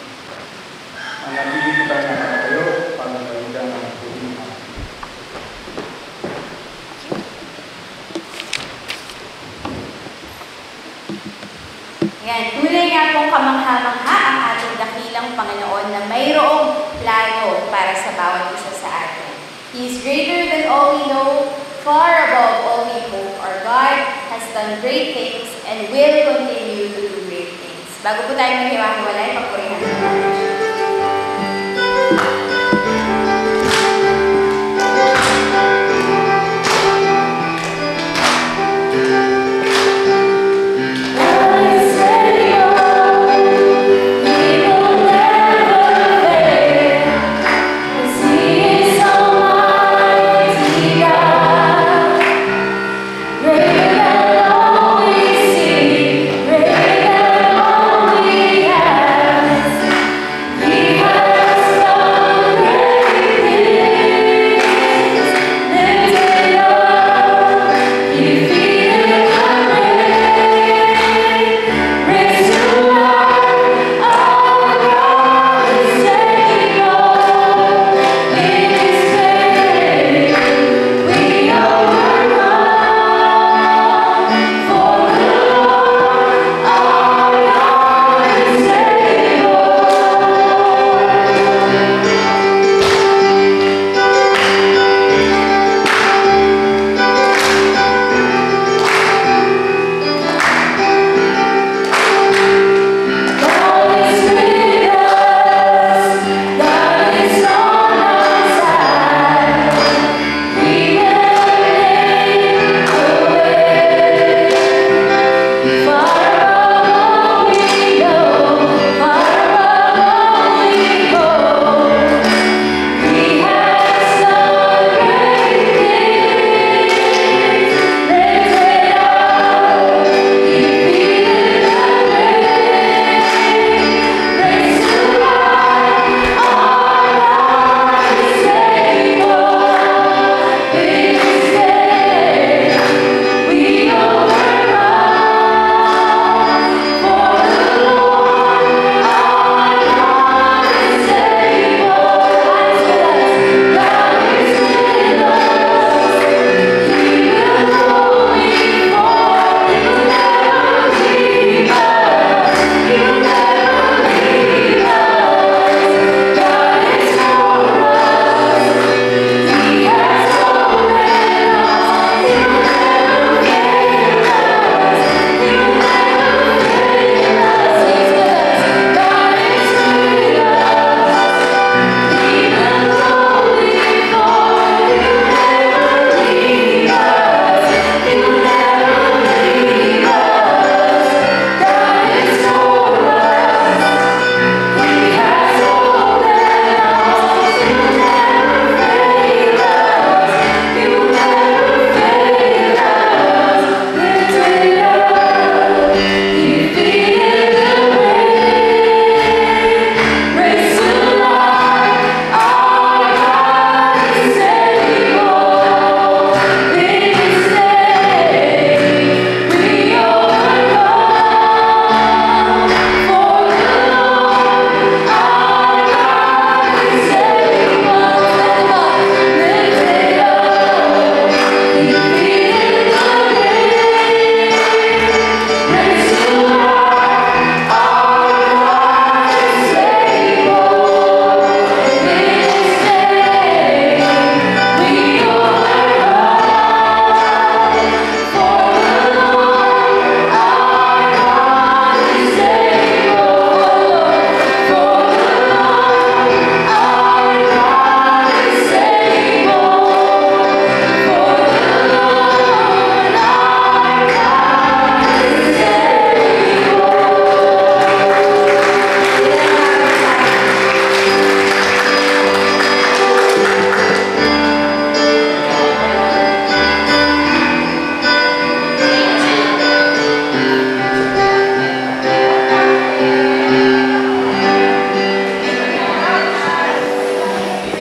Ang nabili tayo na kayo, pangalawigan ng tuwing. Yan, tunay nga pong kamangha-mangha ang ating dakilang Panginoon na mayroong plano para sa bawat isa sa atin. He is greater than all we know, far above all we hope. Our God has done great things and will continue to do great things. Bago po tayo maghiwa-hiwalay, papurihan natin siya.